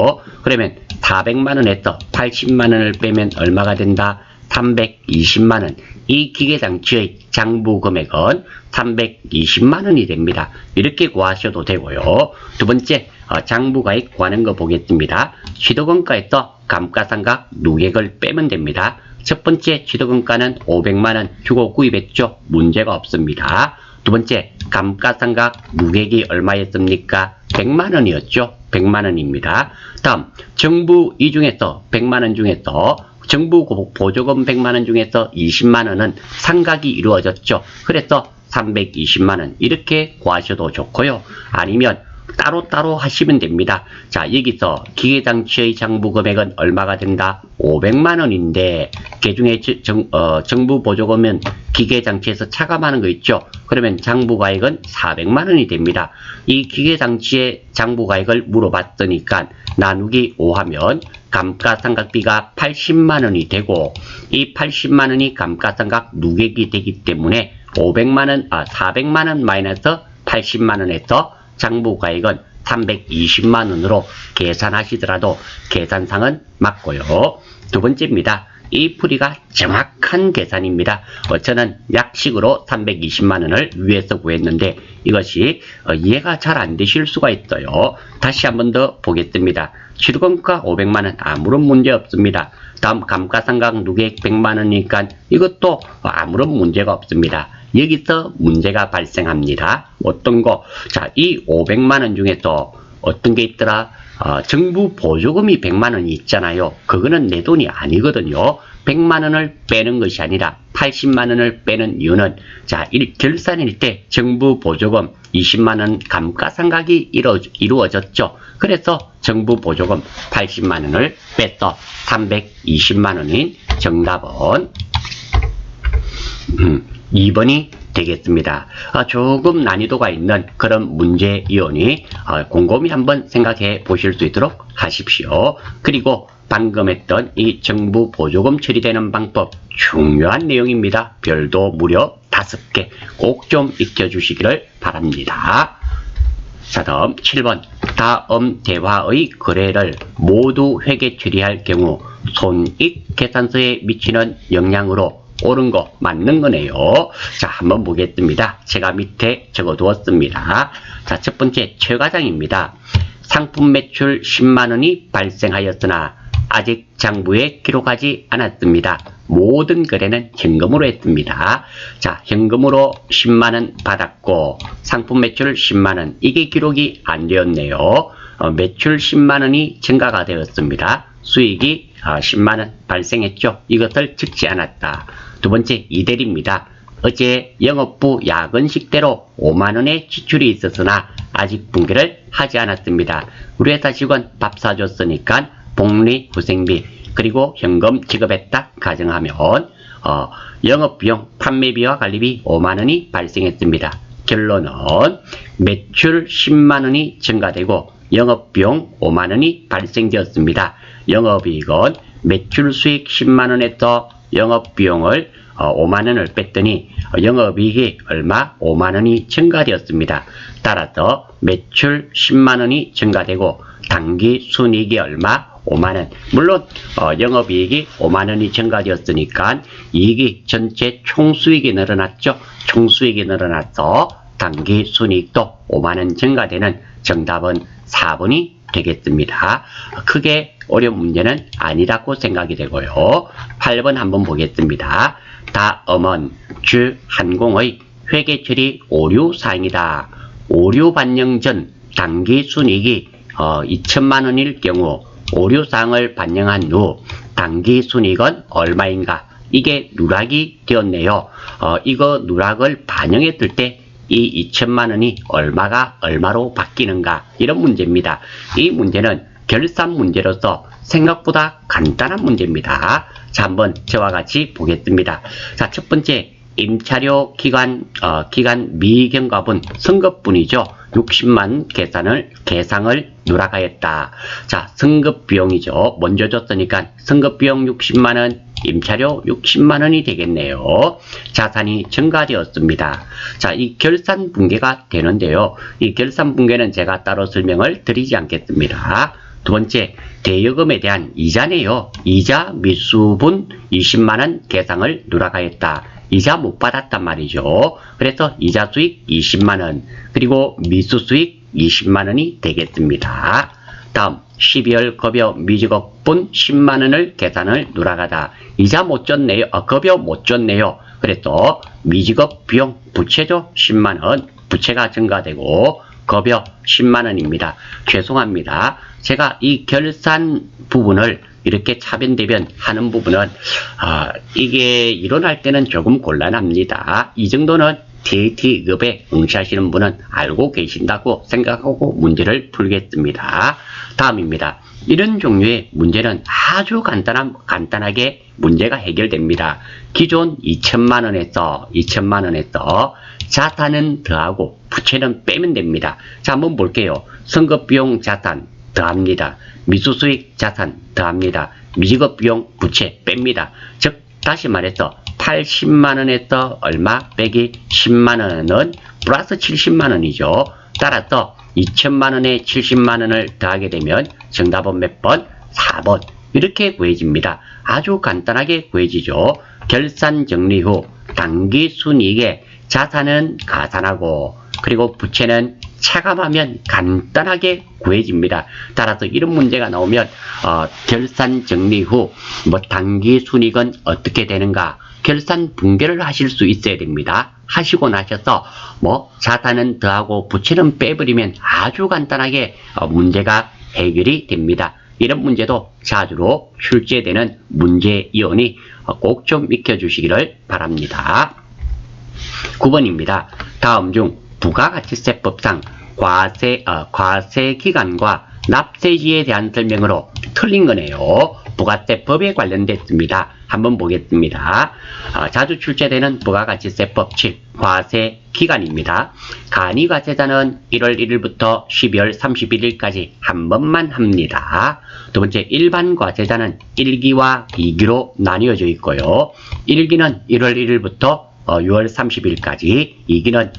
그러면 400만 원에서 80만 원을 빼면 얼마가 된다? 320만 원. 이 기계장치의 장부 금액은 320만 원이 됩니다. 이렇게 구하셔도 되고요. 두 번째, 장부가액 구하는 거 보겠습니다. 취득원가에서 감가상각 누계액을 빼면 됩니다. 첫 번째 취득원가는 500만 원 주고 구입했죠. 문제가 없습니다. 두 번째, 감가상각 누계액이 얼마였습니까? 100만 원이었죠. 100만 원입니다. 다음, 정부 이 중에서 100만 원 중에서 정부 보조금 100만 원 중에서 20만 원은 상각이 이루어졌죠. 그래서 320만 원 이렇게 구하셔도 좋고요. 아니면 따로따로 하시면 됩니다. 자, 여기서 기계장치의 장부 금액은 얼마가 된다? 500만 원인데 그중에 정부 보조금은 기계장치에서 차감하는 거 있죠. 그러면 장부가액은 400만 원이 됩니다. 이 기계장치의 장부가액을 물어봤으니까 나누기 5하면 감가상각비가 80만 원이 되고 이 80만 원이 감가상각 누계액이 되기 때문에 400만 원 마이너스 80만 원에서 장부가액은 320만 원으로 계산하시더라도 계산상은 맞고요. 두 번째입니다. 이 풀이가 정확한 계산입니다. 저는 약식으로 320만 원을 위에서 구했는데 이것이 이해가 잘 안 되실 수가 있어요. 다시 한 번 더 보겠습니다. 취득원가 500만 원 아무런 문제 없습니다. 다음 감가상각 누계액 100만 원이니까 이것도 아무런 문제가 없습니다. 여기서 문제가 발생합니다. 어떤 거? 자, 이 500만 원 중에서 어떤 게 있더라? 정부 보조금이 100만 원이 있잖아요. 그거는 내 돈이 아니거든요. 100만 원을 빼는 것이 아니라 80만 원을 빼는 이유는 자, 결산일 때 정부 보조금 20만 원 감가상각이 이루어졌죠. 그래서 정부 보조금 80만 원을 빼서 320만 원인 정답은 2번이 되겠습니다. 조금 난이도가 있는 그런 문제이오니 곰곰이 한번 생각해 보실 수 있도록 하십시오. 그리고 방금 했던 이 정부 보조금 처리되는 방법 중요한 내용입니다. 별도 무려 5개 꼭 좀 익혀주시기를 바랍니다. 자, 다음 7번 다음 대화의 거래를 모두 회계 처리할 경우 손익계산서에 미치는 영향으로 옳은 거 맞는 거네요. 자, 한번 보겠습니다. 제가 밑에 적어두었습니다. 자, 첫 번째 최과장입니다. 상품 매출 10만 원이 발생하였으나 아직 장부에 기록하지 않았습니다. 모든 거래는 현금으로 했습니다. 자, 현금으로 10만 원 받았고 상품 매출 10만 원 이게 기록이 안 되었네요. 매출 10만 원이 증가가 되었습니다. 수익이 10만 원 발생했죠. 이것을 적지 않았다. 두 번째 이대리입니다. 어제 영업부 야근 식대로 5만 원의 지출이 있었으나 아직 분기를 하지 않았습니다. 우리 회사 직원 밥 사줬으니까 복리 후생비 그리고 현금 지급했다 가정하면 영업비용 판매비와 관리비 5만 원이 발생했습니다. 결론은 매출 10만 원이 증가되고 영업비용 5만 원이 발생되었습니다. 영업이익은 매출 수익 10만 원에서 영업비용을 5만 원을 뺐더니 영업이익이 얼마? 5만 원이 증가되었습니다. 따라서 매출 10만 원이 증가되고 당기순이익이 얼마? 5만 원. 물론 영업이익이 5만 원이 증가되었으니까 이익이 전체 총수익이 늘어났죠. 총수익이 늘어나서 당기순이익도 5만 원 증가되는 정답은 4번이 되겠습니다. 크게 어려운 문제는 아니라고 생각이 되고요. 8번 한번 보겠습니다. 다음은 주 한공의 회계처리 오류사항이다. 오류 반영 전 당기순이익이 2천만원일 경우 오류사항을 반영한 후 당기순이익은 얼마인가? 이게 누락이 되었네요. 이거 누락을 반영했을 때 이 2천만원이 얼마로 바뀌는가? 이런 문제입니다. 이 문제는 결산 문제로서 생각보다 간단한 문제입니다. 자, 한번 저와 같이 보겠습니다. 자, 첫 번째 임차료 기간 미경과분 선급분이죠. 60만 계상을 누락하였다. 자, 선급비용이죠. 먼저 줬으니까 선급비용 60만원, 임차료 60만원이 되겠네요. 자산이 증가되었습니다. 자, 이 결산 붕괴가 되는데요. 이 결산 붕괴는 제가 따로 설명을 드리지 않겠습니다. 두 번째, 대여금에 대한 이자네요. 이자 미수분 20만원 계상을 누락하였다. 이자 못 받았단 말이죠. 그래서 이자 수익 20만원, 그리고 미수 수익 20만원이 되겠습니다. 다음, 12월 급여 미지급분 10만원을 계산을 누락하다. 이자 못 줬네요. 급여 못 줬네요. 그래서 미지급 비용 부채죠. 10만원. 부채가 증가되고 급여 10만원입니다. 죄송합니다. 제가 이 결산 부분을 이렇게 차변대변 하는 부분은 이게 일어날 때는 조금 곤란합니다. 이 정도는 TAT급에 응시하시는 분은 알고 계신다고 생각하고 문제를 풀겠습니다. 다음입니다. 이런 종류의 문제는 아주 간단하게 문제가 해결됩니다. 기존 2천만원에서 자산은 더하고 부채는 빼면 됩니다. 자, 한번 볼게요. 선급비용 자산 더합니다. 미수수익 자산 더합니다. 미지급비용 부채 뺍니다. 즉 다시 말해서 80만원에서 얼마 빼기 10만원은 플러스 70만원이죠. 따라서 2천만원에 70만원을 더하게 되면 정답은 몇 번? 4번. 이렇게 구해집니다. 아주 간단하게 구해지죠. 결산 정리 후 당기순이익에 자산은 가산하고 그리고 부채는 차감하면 간단하게 구해집니다. 따라서 이런 문제가 나오면 결산 정리 후 당기순이익은 어떻게 되는가? 결산 붕괴를 하실 수 있어야 됩니다. 하시고 나셔서 자산은 더하고 부채는 빼버리면 아주 간단하게 문제가 해결이 됩니다. 이런 문제도 자주로 출제되는 문제이오니 꼭 좀 익혀주시기를 바랍니다. 9번입니다. 다음 중 부가가치세법상 과세기간과 납세지에 대한 설명으로 틀린 거네요. 부가세법에 관련됐습니다. 한번 보겠습니다. 자주 출제되는 부가가치세법 7 과세기간입니다. 간이과세자는 1월 1일부터 12월 31일까지 한 번만 합니다. 두 번째, 일반과세자는 1기와 2기로 나뉘어져 있고요. 1기는 1월 1일부터 6월 30일까지, 2기는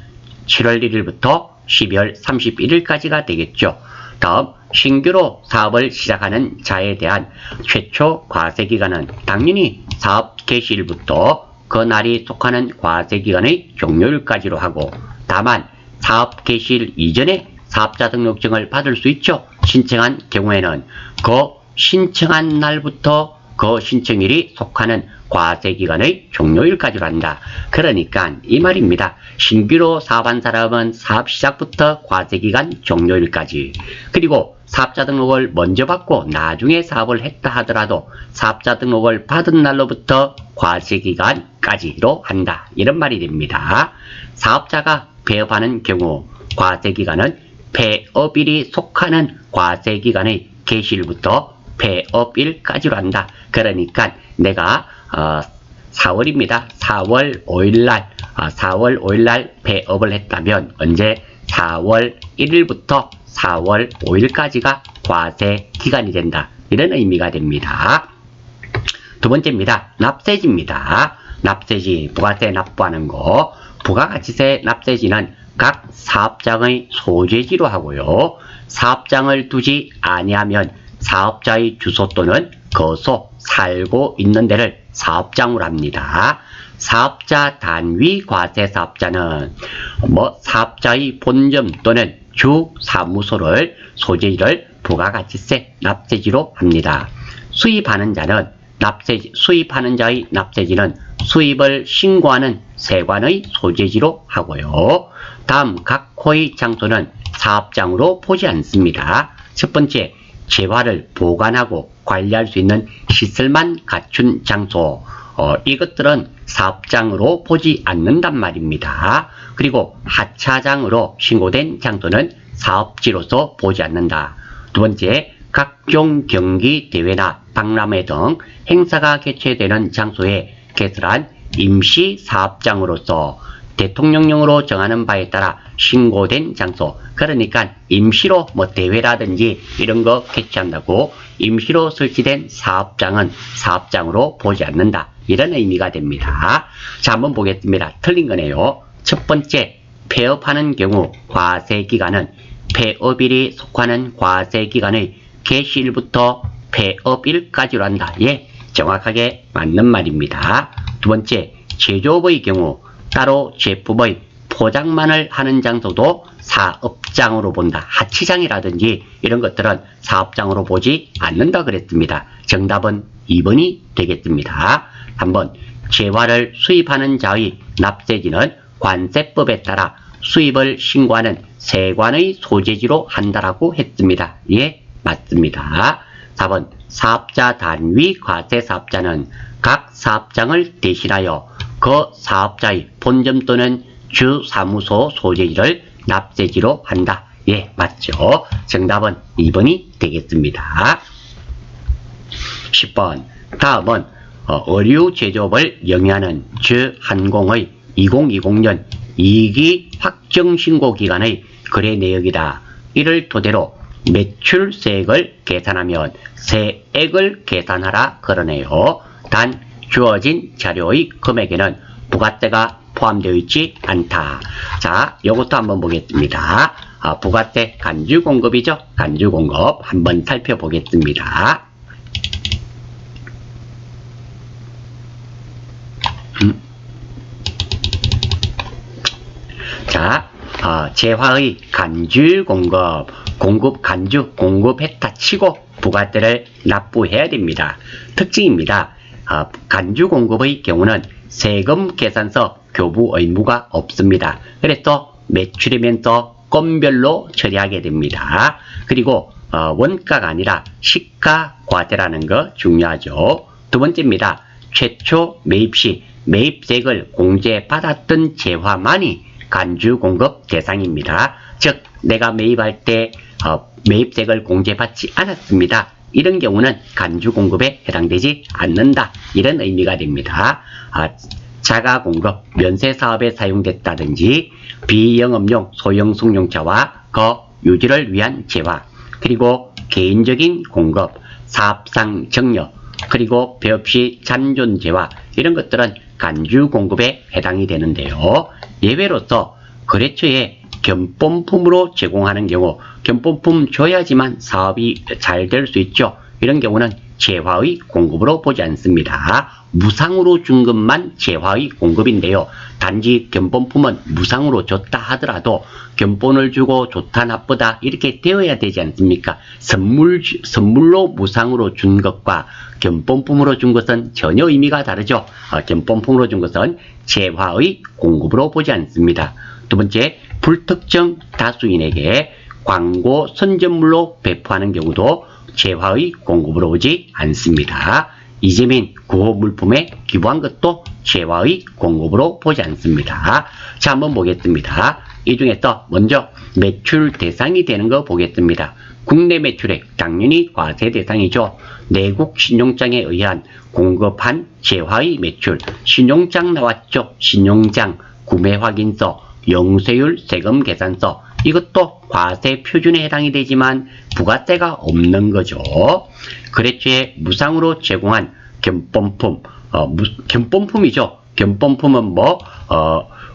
7월 1일부터 12월 31일까지가 되겠죠. 다음, 신규로 사업을 시작하는 자에 대한 최초 과세기간은 당연히 사업 개시일부터 그 날이 속하는 과세기간의 종료일까지로 하고, 다만 사업 개시일 이전에 사업자 등록증을 받을 수 있죠. 신청한 경우에는 그 신청한 날부터 그 신청일이 속하는 과세기간의 종료일까지로 한다. 그러니까 이 말입니다. 신규로 사업한 사람은 사업 시작부터 과세기간 종료일까지, 그리고 사업자 등록을 먼저 받고 나중에 사업을 했다 하더라도 사업자 등록을 받은 날로부터 과세기간까지로 한다. 이런 말이 됩니다. 사업자가 폐업하는 경우 과세기간은 폐업일이 속하는 과세기간의 개시일부터 폐업일까지로 한다. 그러니까 내가 4월입니다. 4월 5일날 폐업을 했다면 언제? 4월 1일부터 4월 5일까지가 과세 기간이 된다. 이런 의미가 됩니다. 두 번째입니다. 납세지입니다. 납세지, 부가세 납부하는 거. 부가가치세 납세지는 각 사업장의 소재지로 하고요. 사업장을 두지 아니하면 사업자의 주소 또는 거소, 살고 있는 데를 사업장으로 합니다. 사업자 단위 과세 사업자는 사업자의 본점 또는 주 사무소를 소재지를 부가가치세 납세지로 합니다. 수입하는 자의 납세지는 수입을 신고하는 세관의 소재지로 하고요. 다음 각 호의 장소는 사업장으로 보지 않습니다. 첫 번째, 재화를 보관하고 관리할 수 있는 시설만 갖춘 장소. 이것들은 사업장으로 보지 않는단 말입니다. 그리고 하차장으로 신고된 장소는 사업지로서 보지 않는다. 두 번째, 각종 경기, 대회나 박람회 등 행사가 개최되는 장소에 개설한 임시 사업장으로서 대통령령으로 정하는 바에 따라 신고된 장소, 그러니까 임시로 뭐 대회라든지 이런 거 개최한다고 임시로 설치된 사업장은 사업장으로 보지 않는다. 이런 의미가 됩니다. 자, 한번 보겠습니다. 틀린 거네요. 첫 번째, 폐업하는 경우 과세기간은 폐업일이 속하는 과세기간의 개시일부터 폐업일까지로 한다. 예, 정확하게 맞는 말입니다. 두 번째, 제조업의 경우 따로 제품의 포장만을 하는 장소도 사업장으로 본다. 하치장이라든지 이런 것들은 사업장으로 보지 않는다 그랬습니다. 정답은 2번이 되겠습니다. 3번, 재화를 수입하는 자의 납세지는 관세법에 따라 수입을 신고하는 세관의 소재지로 한다라고 했습니다. 예, 맞습니다. 4번, 사업자 단위 과세사업자는 각 사업장을 대신하여 그 사업자의 본점 또는 주 사무소 소재지를 납세지로 한다. 예, 맞죠. 정답은 2번이 되겠습니다. 10번, 다음은 의류 제조업을 영위하는 주한공의 2020년 2기 확정신고기간의 거래 내역이다. 이를 토대로 매출세액을 계산하면 세액을 계산하라 그러네요. 단 주어진 자료의 금액에는 부가세가 포함되어 있지 않다. 자, 이것도 한번 보겠습니다. 부가세 간주공급이죠. 간주공급 한번 살펴보겠습니다. 자, 재화의 간주 공급했다 치고 부가세를 납부해야 됩니다. 특징입니다. 간주 공급의 경우는 세금 계산서 교부 의무가 없습니다. 그래서 매출이면서 건별로 처리하게 됩니다. 그리고 원가가 아니라 시가 과세라는 거 중요하죠. 두 번째입니다. 최초 매입 시 매입세액을 공제받았던 재화만이 간주 공급 대상입니다. 즉 내가 매입할 때 매입세액을 공제받지 않았습니다. 이런 경우는 간주 공급에 해당되지 않는다. 이런 의미가 됩니다. 자가 공급, 면세 사업에 사용됐다든지 비영업용 소형 승용차와 그 유지를 위한 재화, 그리고 개인적인 공급, 사업상 정려, 그리고 배업 시 잔존 재화, 이런 것들은 간주 공급에 해당이 되는데요. 예외로서 거래처에 견본품으로 제공하는 경우, 견본품 줘야지만 사업이 잘 될 수 있죠. 이런 경우는 재화의 공급으로 보지 않습니다. 무상으로 준 것만 재화의 공급인데요. 단지 견본품은 무상으로 줬다 하더라도 견본을 주고 좋다 나쁘다 이렇게 되어야 되지 않습니까? 선물로 무상으로 준 것과 견본품으로 준 것은 전혀 의미가 다르죠. 견본품으로 준 것은 재화의 공급으로 보지 않습니다. 두 번째, 불특정 다수인에게 광고 선전물로 배포하는 경우도 재화의 공급으로 보지 않습니다. 이재민 구호 물품에 기부한 것도 재화의 공급으로 보지 않습니다. 자, 한번 보겠습니다. 이 중에서 먼저 매출 대상이 되는 거 보겠습니다. 국내 매출액 당연히 과세 대상이죠. 내국 신용장에 의한 공급한 재화의 매출, 신용장 나왔죠. 신용장, 구매 확인서, 영세율 세금 계산서, 이것도 과세 표준에 해당이 되지만 부가세가 없는 거죠. 거래처에 무상으로 제공한 견본품, 견본품이죠. 견본품은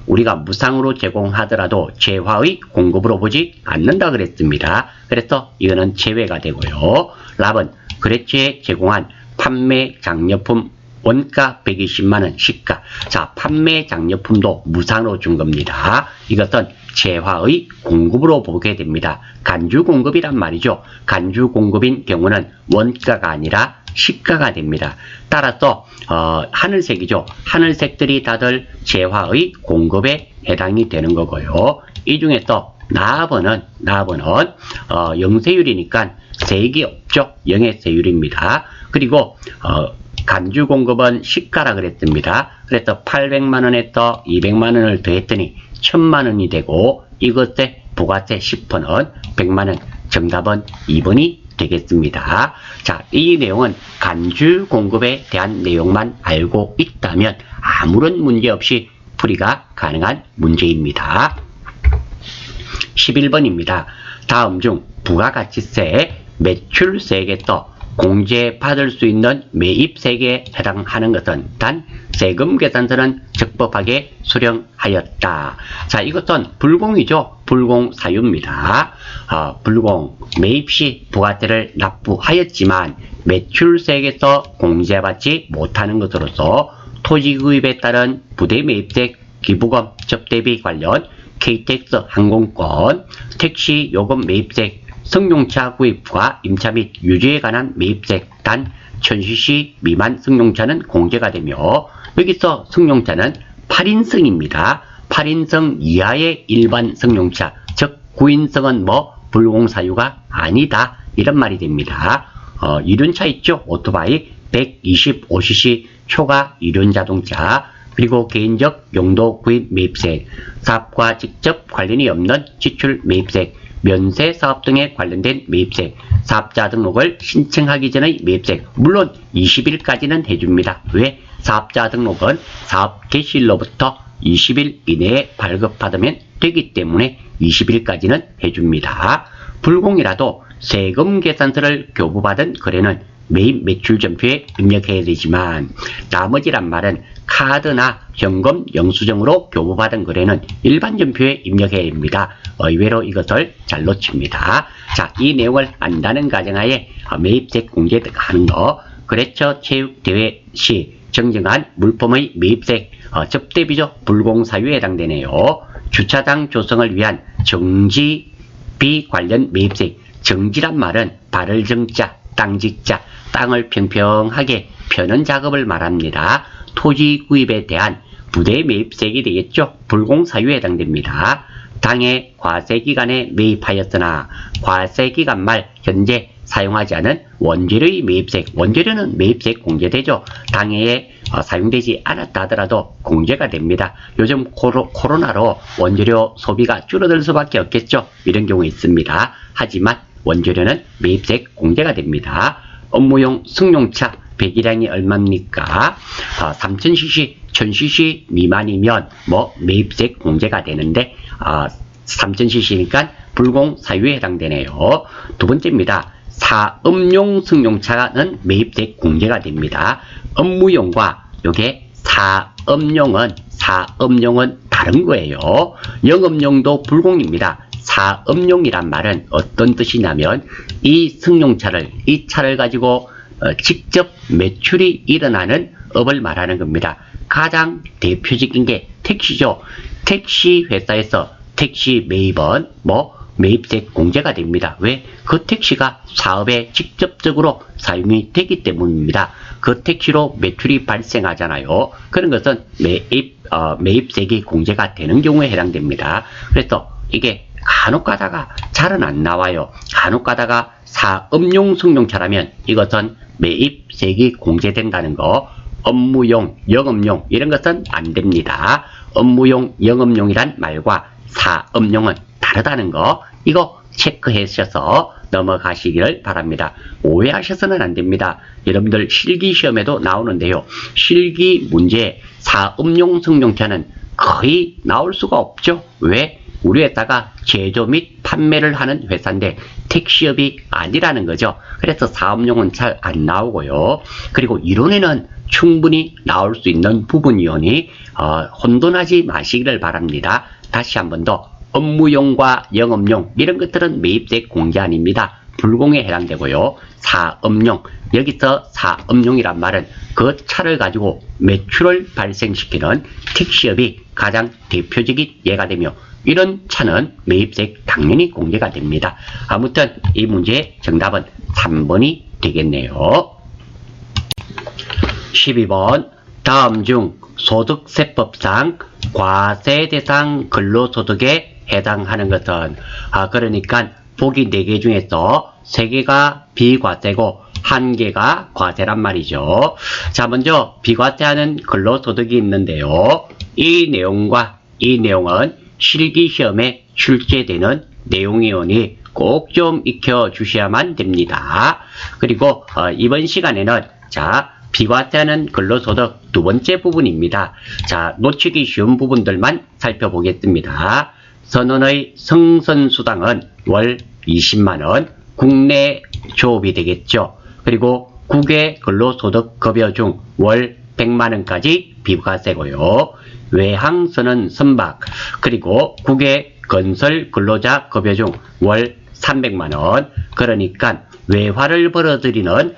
우리가 무상으로 제공하더라도 재화의 공급으로 보지 않는다 그랬습니다. 그래서 이거는 제외가 되고요. 랍은 거래처에 제공한 판매 장려품 원가 120만원 시가. 자, 판매 장려품도 무상으로 준 겁니다. 이것은 재화의 공급으로 보게 됩니다. 간주 공급이란 말이죠. 간주 공급인 경우는 원가가 아니라 시가가 됩니다. 따라서 하늘색이죠. 하늘색들이 다들 재화의 공급에 해당이 되는 거고요. 이 중에서 나번은 영세율이니까 세액이 없죠. 영의 세율입니다. 그리고 간주 공급은 시가라 그랬습니다. 그래서 800만원에서 200만원을 더했더니 1000만원이 되고 이것에 부가세 10%는 100만원. 정답은 2번이 되겠습니다. 자, 이 내용은 간주 공급에 대한 내용만 알고 있다면 아무런 문제 없이 풀이가 가능한 문제입니다. 11번입니다. 다음 중 부가가치세, 매출세액에서 공제받을 수 있는 매입세액에 해당하는 것은 단 세금 계산서는 적법하게 수령하였다. 자, 이것은 불공이죠. 불공사유입니다. 불공, 매입 시 부가세를 납부하였지만 매출세액에서 공제받지 못하는 것으로서 토지구입에 따른 부대매입세, 기부금, 접대비 관련, KTX 항공권, 택시 요금 매입세, 승용차 구입과 임차 및 유지에 관한 매입세 단 1000cc 미만 승용차는 공제가 되며 여기서 승용차는 8인승입니다. 8인승 이하의 일반 승용차, 즉 9인승은 불공사유가 아니다. 이런 말이 됩니다. 이륜차 있죠. 오토바이 125cc 초과 이륜자동차, 그리고 개인적 용도 구입 매입세, 사업과 직접 관련이 없는 지출 매입세, 면세 사업 등에 관련된 매입세, 사업자 등록을 신청하기 전의 매입세, 물론 20일까지는 해줍니다. 왜? 사업자 등록은 사업 개시일로부터 20일 이내에 발급받으면 되기 때문에 20일까지는 해줍니다. 불공이라도 세금 계산서를 교부받은 거래는 매입 매출 전표에 입력해야 되지만 나머지란 말은 카드나 현금 영수증으로 교부받은 거래는 일반 전표에 입력해야 됩니다. 의외로 이것을 잘 놓칩니다. 자, 이 내용을 안다는 가정하에 매입세 공제하는 거, 거래처 체육대회 시 정정한 물품의 매입세, 접대비죠. 불공사유에 해당되네요. 주차장 조성을 위한 정지비 관련 매입세, 정지란 말은 발을 정자, 땅짓자, 땅을 평평하게 펴는 작업을 말합니다. 토지 구입에 대한 부대 매입세액이 되겠죠. 불공사유에 해당됩니다. 당해 과세기간에 매입하였으나 과세기간 말 현재 사용하지 않은 원재료의 매입세액, 원재료는 매입세액 공제되죠. 당해에 사용되지 않았다 하더라도 공제가 됩니다. 요즘 코로나로 원재료 소비가 줄어들 수밖에 없겠죠. 이런 경우 있습니다. 하지만 원재료는 매입세액 공제가 됩니다. 업무용 승용차 배기량이 얼마입니까? 3000cc, 1000cc 미만이면 매입세액 공제가 되는데 3000cc니까 불공사유에 해당되네요. 두 번째입니다. 사업용 승용차는 매입세액 공제가 됩니다. 업무용과 요게 사업용은 다른 거예요. 영업용도 불공입니다. 사업용이란 말은 어떤 뜻이냐면 이 차를 가지고 직접 매출이 일어나는 업을 말하는 겁니다. 가장 대표적인 게 택시죠. 택시 회사에서 택시 매입은 매입세액 공제가 됩니다. 왜? 그 택시가 사업에 직접적으로 사용이 되기 때문입니다. 그 택시로 매출이 발생하잖아요. 그런 것은 매입세액이 공제가 되는 경우에 해당됩니다. 그래서 이게 간혹 가다가 잘은 안 나와요. 간혹 가다가 사업용 승용차라면 이것은 매입세액이 공제된다는 거. 업무용, 영업용 이런 것은 안 됩니다. 업무용, 영업용이란 말과 사업용은 다르다는 거. 이거 체크하셔서 넘어가시기를 바랍니다. 오해하셔서는 안 됩니다. 여러분들 실기시험에도 나오는데요. 실기 문제 사업용 승용차는 거의 나올 수가 없죠. 왜? 우리 회사가 제조 및 판매를 하는 회사인데 택시업이 아니라는 거죠. 그래서 사업용은 잘 안 나오고요. 그리고 이론에는 충분히 나올 수 있는 부분이오니 혼돈하지 마시기를 바랍니다. 다시 한 번 더 업무용과 영업용 이런 것들은 매입세액 공제 아닙니다. 불공에 해당되고요. 사업용, 여기서 사업용이란 말은 그 차를 가지고 매출을 발생시키는 택시업이 가장 대표적인 예가 되며 이런 차는 매입세액 당연히 공제가 됩니다. 아무튼 이 문제의 정답은 3번이 되겠네요. 12번 다음 중 소득세법상 과세 대상 근로소득에 해당하는 것은 그러니까 보기 4개 중에서 3개가 비과세고 1개가 과세란 말이죠. 자, 먼저 비과세하는 근로소득이 있는데요. 이 내용과 이 내용은 실기시험에 출제되는 내용이오니 꼭 좀 익혀 주셔야만 됩니다. 그리고 이번 시간에는 자, 비과세하는 근로소득 두 번째 부분입니다. 자, 놓치기 쉬운 부분들만 살펴보겠습니다. 선원의 성선수당은 월 20만원, 국내 조업이 되겠죠. 그리고 국외 근로소득 급여 중 월 100만원까지 비과세고요. 외항선언 선박, 그리고 국외 건설 근로자 급여 중 월 300만원, 그러니까 외화를 벌어들이는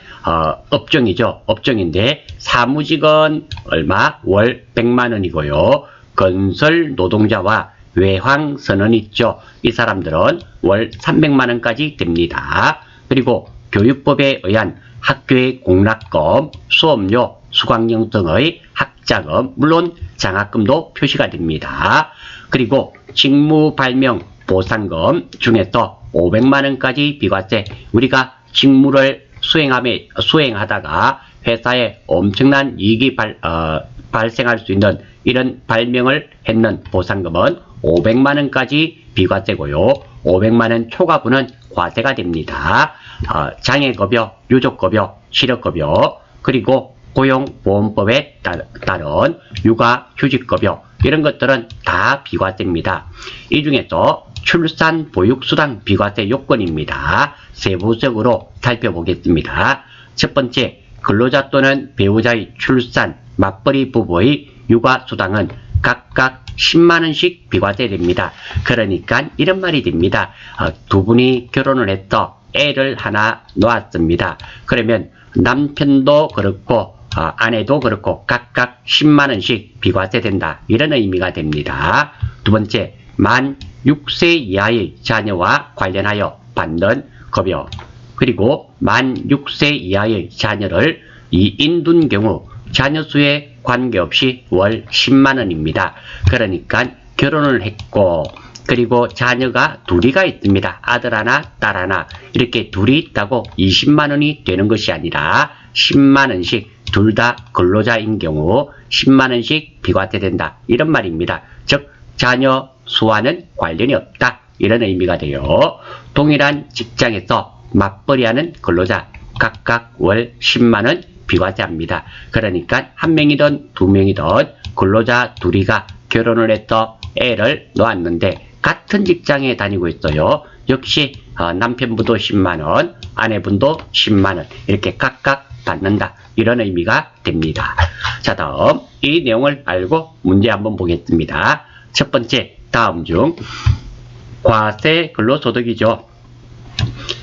업종이죠. 업종인데 사무직은 얼마? 월 100만원이고요. 건설 노동자와 외항 선언 있죠. 이 사람들은 월 300만원까지 됩니다. 그리고 교육법에 의한 학교의 공락금, 수업료, 수강료 등의 학자금, 물론 장학금도 표시가 됩니다. 그리고 직무 발명 보상금 중에서 500만원까지 비과세, 우리가 직무를 수행하다가 회사에 엄청난 이익이 발생할 수 있는 이런 발명을 했는 보상금은 500만원까지 비과세고요. 500만원 초과분은 과세가 됩니다. 장애급여, 유족급여, 실업급여, 그리고 고용보험법에 따른 육아휴직급여, 이런 것들은 다 비과세입니다. 이 중에서 출산 보육수당 비과세 요건입니다. 세부적으로 살펴보겠습니다. 첫 번째, 근로자 또는 배우자의 출산, 맞벌이 부부의 육아수당은 각각 10만원씩 비과세됩니다. 그러니까 이런 말이 됩니다. 두 분이 결혼을 해서 애를 하나 놓았습니다. 그러면 남편도 그렇고 아내도 그렇고 각각 10만원씩 비과세된다, 이런 의미가 됩니다. 두 번째, 만 6세 이하의 자녀와 관련하여 받는 급여, 그리고 만 6세 이하의 자녀를 2인 둔 경우 자녀 수에 관계없이 월 10만원입니다. 그러니까 결혼을 했고 그리고 자녀가 둘이가 있습니다. 아들 하나, 딸 하나, 이렇게 둘이 있다고 20만원이 되는 것이 아니라 10만원씩 둘 다 근로자인 경우 10만원씩 비과세된다, 이런 말입니다. 즉 자녀 수와는 관련이 없다, 이런 의미가 돼요. 동일한 직장에서 맞벌이하는 근로자 각각 월 10만원 비과세합니다. 그러니까 한 명이든 두 명이든 근로자 둘이가 결혼을 해서 애를 놓았는데 같은 직장에 다니고 있어요. 역시 남편분도 10만원, 아내분도 10만원, 이렇게 각각 받는다, 이런 의미가 됩니다. 자, 다음 이 내용을 알고 문제 한번 보겠습니다. 첫 번째, 다음 중 과세 근로소득이죠.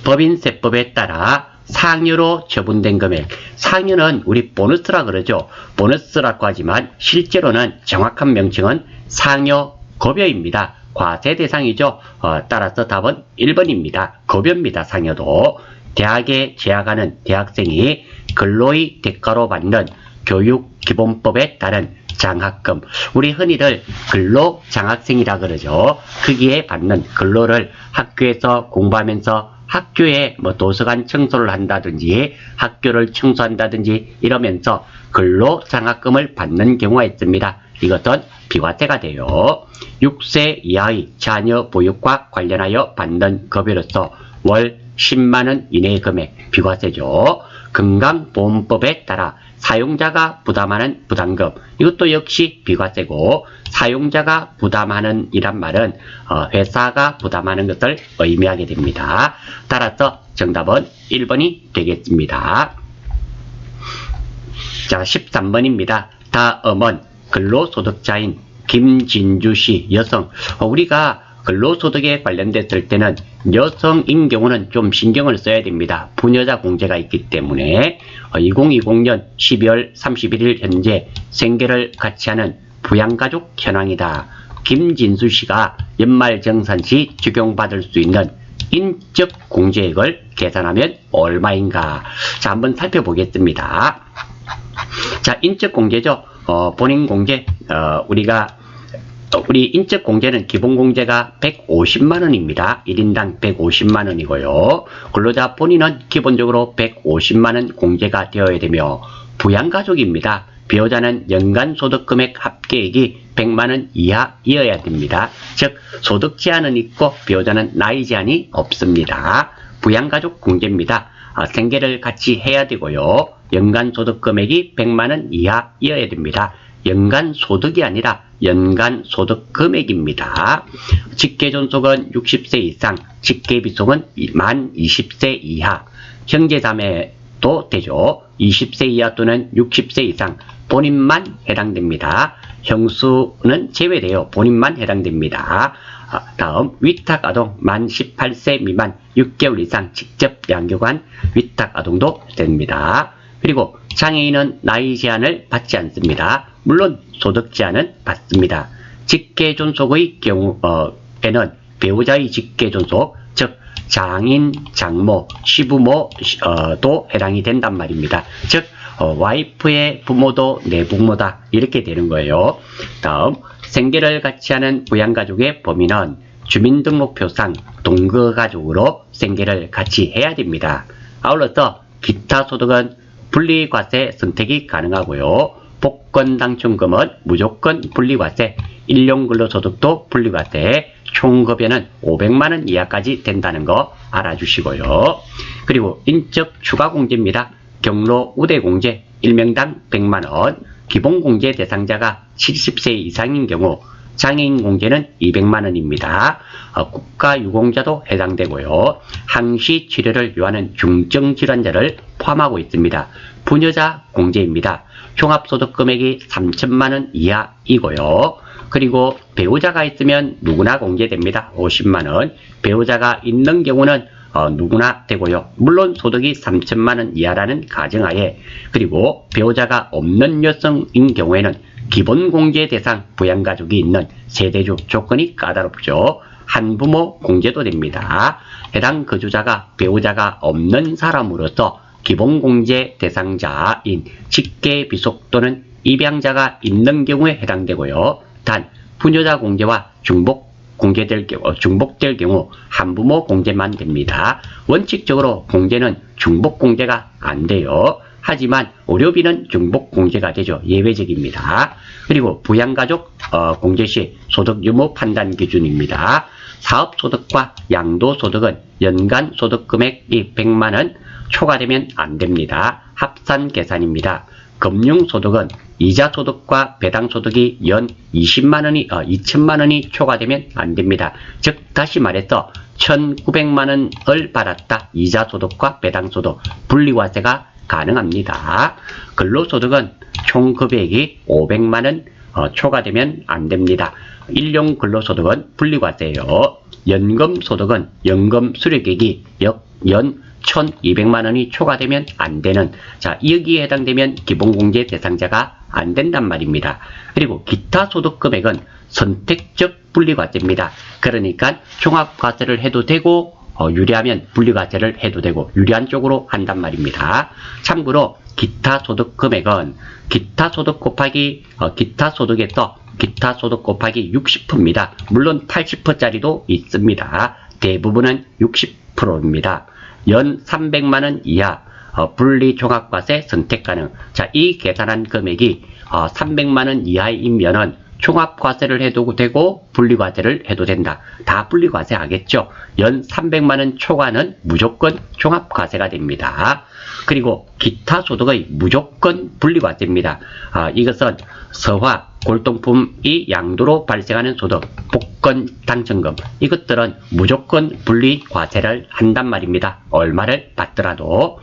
법인세법에 따라 상여로 처분된 금액, 상여는 우리 보너스라 그러죠. 보너스라고 하지만 실제로는 정확한 명칭은 상여급여입니다. 과세 대상이죠. 따라서 답은 1번입니다. 급여입니다. 상여도. 대학에 재학하는 대학생이 근로의 대가로 받는 교육기본법에 따른 장학금, 우리 흔히들 근로장학생이라 그러죠. 거기에 받는 근로를 학교에서 공부하면서 학교에 도서관 청소를 한다든지 학교를 청소한다든지 이러면서 근로장학금을 받는 경우가 있습니다. 이것은 비과세가 돼요. 6세 이하의 자녀 보육과 관련하여 받는 급여로서 월 10만원 이내의 금액 비과세죠. 건강보험법에 따라 사용자가 부담하는 부담금, 이것도 역시 비과세고, 사용자가 부담하는 이란 말은 회사가 부담하는 것을 의미하게 됩니다. 따라서 정답은 1번이 되겠습니다. 자, 13번입니다. 다음은 근로소득자인 김진주씨 여성, 우리가 근로소득에 관련됐을 때는 여성인 경우는 좀 신경을 써야 됩니다. 부녀자 공제가 있기 때문에 2020년 12월 31일 현재 생계를 같이 하는 부양가족 현황이다. 김진수 씨가 연말정산 시 적용받을 수 있는 인적 공제액을 계산하면 얼마인가? 자, 한번 살펴보겠습니다. 자, 인적 공제죠. 본인 공제, 우리 인적 공제는 기본 공제가 150만원입니다. 1인당 150만원이고요. 근로자 본인은 기본적으로 150만원 공제가 되어야 되며, 부양가족입니다. 배우자는 연간 소득금액 합계액이 100만원 이하이어야 됩니다. 즉, 소득 제한은 있고 배우자는 나이 제한이 없습니다. 부양가족 공제입니다. 생계를 같이 해야 되고요. 연간 소득금액이 100만원 이하이어야 됩니다. 연간 소득이 아니라 연간 소득 금액입니다. 직계존속은 60세 이상, 직계비속은 만 20세 이하, 형제자매도 되죠. 20세 이하 또는 60세 이상, 본인만 해당됩니다. 형수는 제외되어 본인만 해당됩니다. 다음, 위탁아동 만 18세 미만 6개월 이상 직접 양육한 위탁아동도 됩니다. 그리고 장애인은 나이 제한을 받지 않습니다. 물론 소득 제한은 받습니다. 직계존속의 경우에는 배우자의 직계존속, 즉 장인, 장모, 시부모도 해당이 된단 말입니다. 즉 와이프의 부모도 내 부모다, 이렇게 되는 거예요. 다음, 생계를 같이 하는 부양가족의 범위는 주민등록표상 동거가족으로 생계를 같이 해야 됩니다. 아울러서 기타 소득은 분리과세 선택이 가능하고요. 복권당첨금은 무조건 분리과세, 일용근로소득도 분리과세, 총급여는 500만원 이하까지 된다는 거 알아주시고요. 그리고 인적 추가공제입니다. 경로 우대공제 1명당 100만원, 기본공제 대상자가 70세 이상인 경우 장애인 공제는 200만원입니다. 국가유공자도 해당되고요. 항시 치료를 요하는 중증질환자를 포함하고 있습니다. 부녀자 공제입니다. 종합소득금액이 3천만원 이하이고요. 그리고 배우자가 있으면 누구나 공제됩니다. 50만원. 배우자가 있는 경우는 누구나 되고요. 물론 소득이 3천만원 이하라는 가정하에, 그리고 배우자가 없는 여성인 경우에는 기본공제 대상 부양가족이 있는 세대주 조건이 까다롭죠. 한부모 공제도 됩니다. 해당 거주자가 배우자가 없는 사람으로서 기본공제 대상자인 직계비속 또는 입양자가 있는 경우에 해당되고요. 단 부녀자 공제와 중복될 경우 한부모 공제만 됩니다. 원칙적으로 공제는 중복공제가 안 돼요. 하지만 의료비는 중복공제가 되죠. 예외적입니다. 그리고 부양가족 공제시 소득 유무 판단 기준입니다. 사업소득과 양도소득은 연간 소득금액이 100만원 초과되면 안됩니다. 합산 계산입니다. 금융소득은 이자소득과 배당소득이 연 2천만원이 초과되면 안됩니다. 즉 다시 말해서 1900만원을 받았다. 이자소득과 배당소득, 분리과세가 가능합니다. 근로소득은 총급액이 500만원 초과되면 안됩니다. 일용 근로소득은 분리과세예요. 연금소득은 연금 수령액이 연 1200만원이 초과되면 안되는, 자, 여기에 해당되면 기본공제 대상자가 안된단 말입니다. 그리고 기타 소득금액은 선택적 분리과세입니다. 그러니까 종합과세를 해도 되고 유리하면 분리과세를 해도 되고 유리한 쪽으로 한단 말입니다. 참고로 기타 소득 금액은 기타 소득 곱하기 기타 소득에서 기타 소득 곱하기 60%입니다. 물론 80%짜리도 있습니다. 대부분은 60%입니다. 연 300만원 이하 분리 종합과세 선택 가능. 자, 이 계산한 금액이 300만원 이하이면은 종합과세를 해도 되고 분리과세를 해도 된다. 다 분리과세 하겠죠. 연 300만원 초과는 무조건 종합과세가 됩니다. 그리고 기타 소득의 무조건 분리과세입니다. 이것은 서화, 골동품이 양도로 발생하는 소득, 복권 당첨금, 이것들은 무조건 분리과세를 한단 말입니다. 얼마를 받더라도.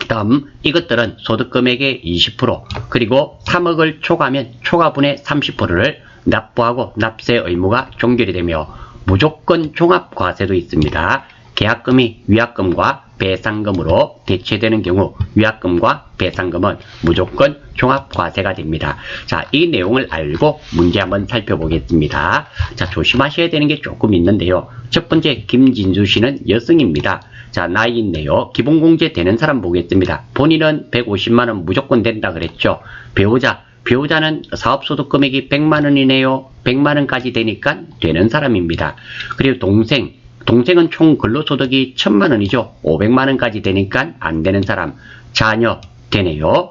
다음, 이것들은 소득금액의 20%, 그리고 3억을 초과하면 초과분의 30%를 납부하고 납세 의무가 종결이 되며 무조건 종합과세도 있습니다. 계약금이 위약금과 배상금으로 대체되는 경우 위약금과 배상금은 무조건 종합과세가 됩니다. 자, 이 내용을 알고 문제 한번 살펴보겠습니다. 자, 조심하셔야 되는 게 조금 있는데요. 첫 번째, 김진주 씨는 여성입니다. 자, 나이 있네요. 기본공제 되는 사람 보겠습니다. 본인은 150만원 무조건 된다 그랬죠. 배우자는 사업소득 금액이 100만원이네요. 100만원까지 되니까 되는 사람입니다. 그리고 동생은 총 근로소득이 1000만원이죠. 500만원까지 되니까 안 되는 사람. 자녀 되네요.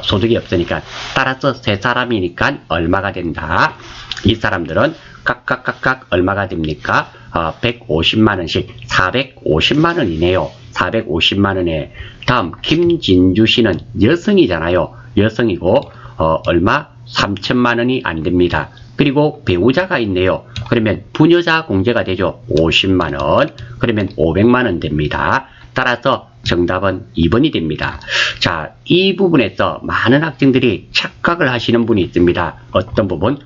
소득이 없으니까. 따라서 세 사람이니까 얼마가 된다. 이 사람들은 각각 얼마가 됩니까? 150만원씩 450만원이네요. 450만원에 다음 김진주 씨는 여성이잖아요. 여성이고 얼마? 3천만원이 안 됩니다. 그리고 배우자가 있네요. 그러면 부녀자 공제가 되죠. 50만원. 그러면 500만원 됩니다. 따라서 정답은 2번이 됩니다. 자, 이 부분에서 많은 학생들이 착각을 하시는 분이 있습니다. 어떤 부분?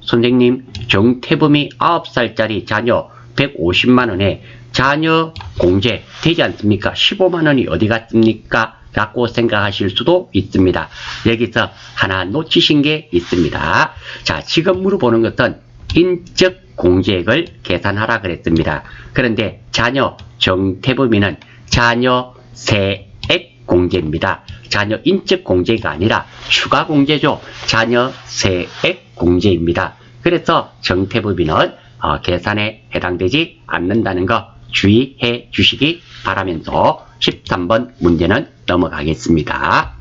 선생님, 정태범이 9살짜리 자녀 150만원에 자녀 공제 되지 않습니까? 15만원이 어디 갔습니까? 라고 생각하실 수도 있습니다. 여기서 하나 놓치신 게 있습니다. 자, 지금 물어보는 것은 인적 공제액을 계산하라 그랬습니다. 그런데 자녀 정태범이는 자녀 세액 공제입니다. 자녀 인적 공제가 아니라 추가 공제죠. 자녀 세액 공제입니다. 그래서 정태범이는 계산에 해당되지 않는다는 거 주의해 주시기 바라면서 13번 문제는 넘어가겠습니다.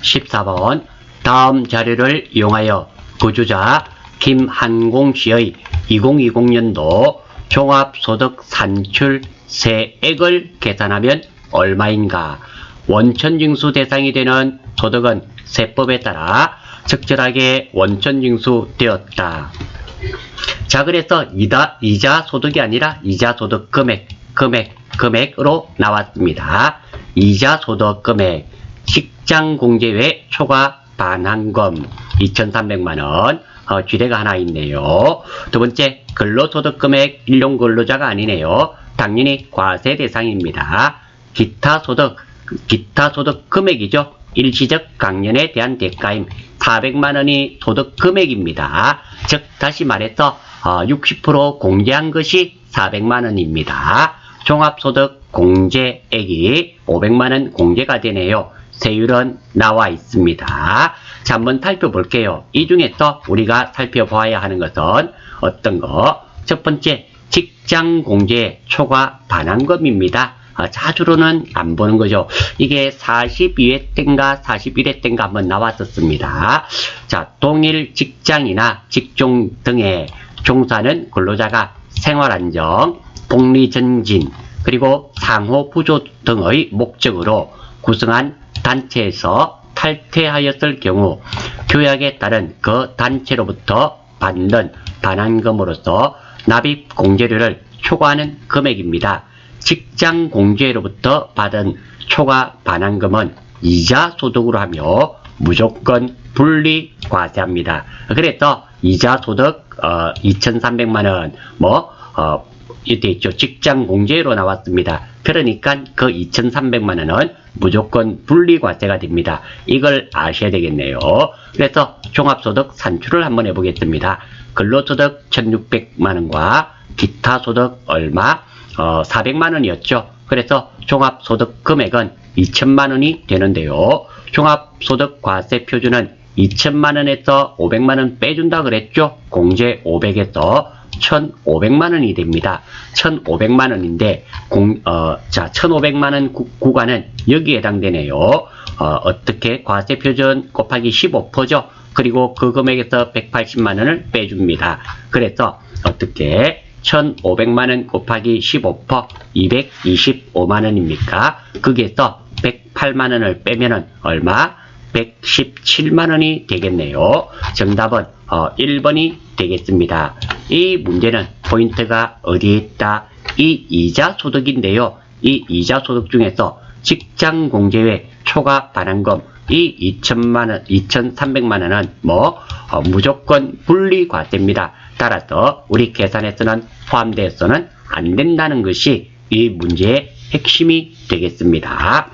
14번 다음 자료를 이용하여 거주자 김한공 씨의 2020년도 종합소득 산출 세액을 계산하면 얼마인가? 원천징수 대상이 되는 소득은 세법에 따라 적절하게 원천징수되었다. 자, 그래서 이자 소득이 아니라 이자 소득 금액으로 나왔습니다. 이자 소득 금액, 직장 공제 외 초과 반환금 2,300만원, 쥐레가 하나 있네요. 두 번째, 근로소득 금액, 일용 근로자가 아니네요. 당연히 과세 대상입니다. 기타 소득 금액이죠. 일시적 강연에 대한 대가임 400만원이 소득 금액입니다. 즉, 다시 말해서 60% 공제한 것이 400만원입니다. 종합소득 공제액이 500만원 공제가 되네요. 세율은 나와 있습니다. 자, 한번 살펴볼게요. 이 중에서 우리가 살펴봐야 하는 것은 어떤 거? 첫 번째, 직장 공제 초과 반환금입니다. 자주로는 안 보는 거죠. 이게 42회 때인가 41회 때인가 한번 나왔었습니다. 자, 동일 직장이나 직종 등에 종사하는 근로자가 생활안정, 복리전진, 그리고 상호부조 등의 목적으로 구성한 단체에서 탈퇴하였을 경우 규약에 따른 그 단체로부터 받는 반환금으로서 납입 공제료를 초과하는 금액입니다. 직장 공제로부터 받은 초과 반환금은 이자 소득으로 하며 무조건 분리 과세합니다. 그래서 이자 소득 2,300만원 이때 있죠. 직장 공제로 나왔습니다. 그러니까 그 2,300만원은 무조건 분리 과세가 됩니다. 이걸 아셔야 되겠네요. 그래서 종합소득 산출을 한번 해보겠습니다. 근로소득 1,600만원과 기타 소득 얼마? 400만원이었죠. 그래서 종합소득 금액은 2천만원이 되는데요. 종합소득 과세 표준은 2천만원에서 500만원 빼준다 그랬죠. 공제 500에서 1,500만원이 됩니다. 1,500만원인데, 자, 1,500만원 구간은 여기에 해당되네요. 어떻게? 과세 표준 곱하기 15%죠. 그리고 그 금액에서 180만원을 빼줍니다. 그래서 어떻게? 1,500만원 곱하기 15% 225만원입니까? 거기에서 108만원을 빼면은 얼마? 117만원이 되겠네요. 정답은 1번이 되겠습니다. 이 문제는 포인트가 어디에 있다? 이 이자 소득인데요. 이 이자 소득 중에서 직장 공제 외 초과 반환금 이 2,300만원은 무조건 분리 과세입니다. 따라서 우리 계산에서는 포함되어서는 안 된다는 것이 이 문제의 핵심이 되겠습니다.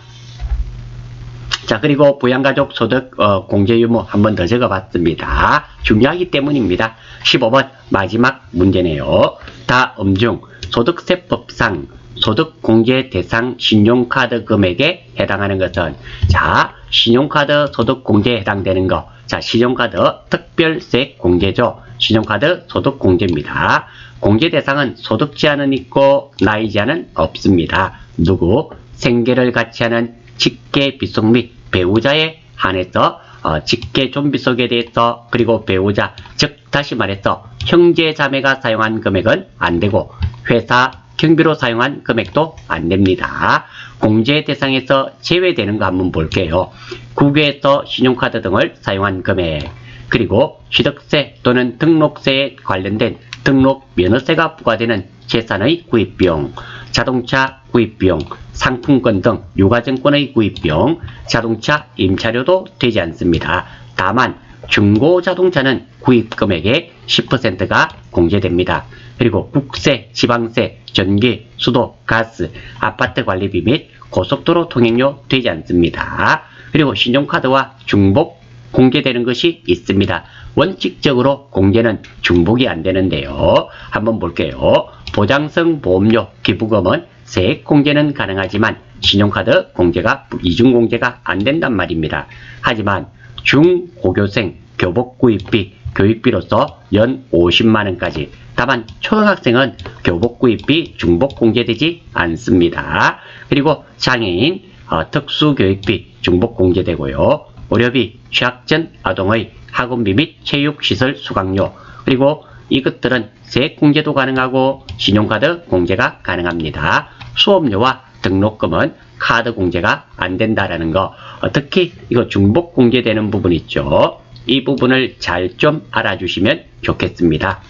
자, 그리고 부양가족 소득 공제 유무 한 번 더 적어봤습니다. 중요하기 때문입니다. 15번 마지막 문제네요. 다음 중 소득세법상 소득 공제 대상 신용카드 금액에 해당하는 것은, 자, 신용카드 소득 공제에 해당되는 거, 자, 신용카드 특별세 공제죠. 신용카드 소득 공제입니다. 공제 대상은 소득 제한은 있고 나이 제한은 없습니다. 누구? 생계를 같이 하는 직계 비속 및 배우자에 한해서 직계 좀비속에 대해서, 그리고 배우자, 즉 다시 말해서 형제 자매가 사용한 금액은 안 되고 회사 경비로 사용한 금액도 안 됩니다. 공제 대상에서 제외되는 거 한번 볼게요. 국외에서 신용카드 등을 사용한 금액, 그리고 취득세 또는 등록세에 관련된 등록 면허세가 부과되는 재산의 구입비용, 자동차 구입비용, 상품권 등 유가증권의 구입비용, 자동차 임차료도 되지 않습니다. 다만 중고 자동차는 구입금액의 10%가 공제됩니다. 그리고 국세, 지방세, 전기, 수도, 가스, 아파트 관리비 및 고속도로 통행료 되지 않습니다. 그리고 신용카드와 중복 공제되는 것이 있습니다. 원칙적으로 공제는 중복이 안 되는데요. 한번 볼게요. 보장성 보험료 기부금은 세액 공제는 가능하지만 신용카드 공제가 이중공제가 안 된단 말입니다. 하지만 중고교생 교복 구입비, 교육비로서 연 50만원까지, 다만 초등학생은 교복 구입비 중복 공제되지 않습니다. 그리고 장애인 특수교육비 중복 공제되고요. 의료비, 취학 전 아동의 학원비 및 체육시설 수강료, 그리고 이것들은 세액 공제도 가능하고 신용카드 공제가 가능합니다. 수업료와 등록금은 카드 공제가 안 된다라는 거, 특히 이거 중복 공제되는 부분 있죠. 이 부분을 잘 좀 알아주시면 좋겠습니다.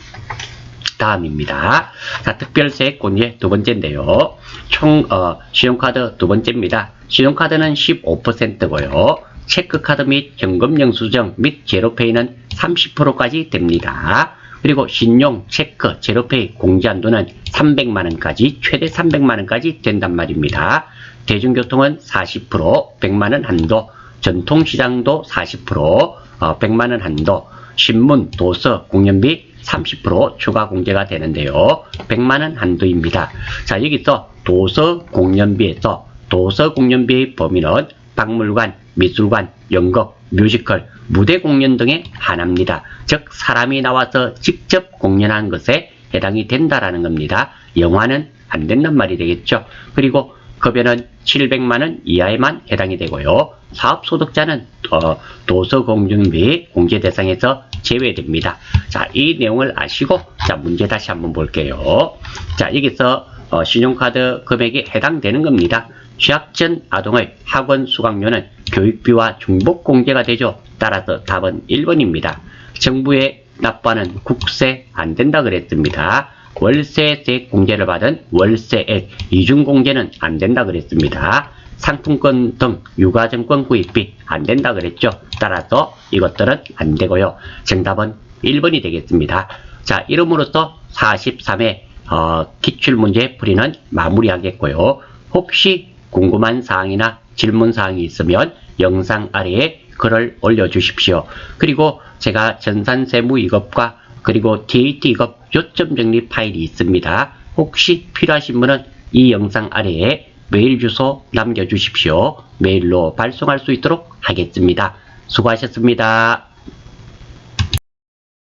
다음입니다. 자, 특별세액 공제 두 번째인데요. 신용카드 두 번째입니다. 신용카드는 15%고요. 체크카드 및 현금 영수증 및 제로페이는 30%까지 됩니다. 그리고 신용, 체크, 제로페이 공제 한도는 300만원까지, 최대 300만원까지 된단 말입니다. 대중교통은 40%, 100만원 한도, 전통시장도 40%, 100만원 한도, 신문, 도서, 공연비 30% 추가 공제가 되는데요. 100만원 한도입니다. 자, 여기서 도서 공연비에서 도서 공연비의 범위는 박물관, 미술관, 연극, 뮤지컬, 무대 공연 등에 한합니다. 즉 사람이 나와서 직접 공연한 것에 해당이 된다라는 겁니다. 영화는 안 된단 말이 되겠죠. 그리고 급여는 700만원 이하에만 해당이 되고요. 사업소득자는 도서공연비 공제 대상에서 제외됩니다. 자, 이 내용을 아시고, 자, 문제 다시 한번 볼게요. 자, 여기서 신용카드 금액에 해당되는 겁니다. 취학 전 아동의 학원 수강료는 교육비와 중복 공제가 되죠. 따라서 답은 1번입니다. 정부에 납부하는 국세 안 된다 그랬습니다. 월세세액 공제를 받은 월세액 이중공제는 안 된다 그랬습니다. 상품권 등 유가증권 구입비 안 된다 그랬죠. 따라서 이것들은 안 되고요. 정답은 1번이 되겠습니다. 자, 이름으로써 43회 기출문제 풀이는 마무리하겠고요. 혹시 궁금한 사항이나 질문 사항이 있으면 영상 아래에 글을 올려주십시오. 그리고 제가 전산세무 2급과 그리고 TAT 2급 요점 정리 파일이 있습니다. 혹시 필요하신 분은 이 영상 아래에 메일 주소 남겨주십시오. 메일로 발송할 수 있도록 하겠습니다. 수고하셨습니다.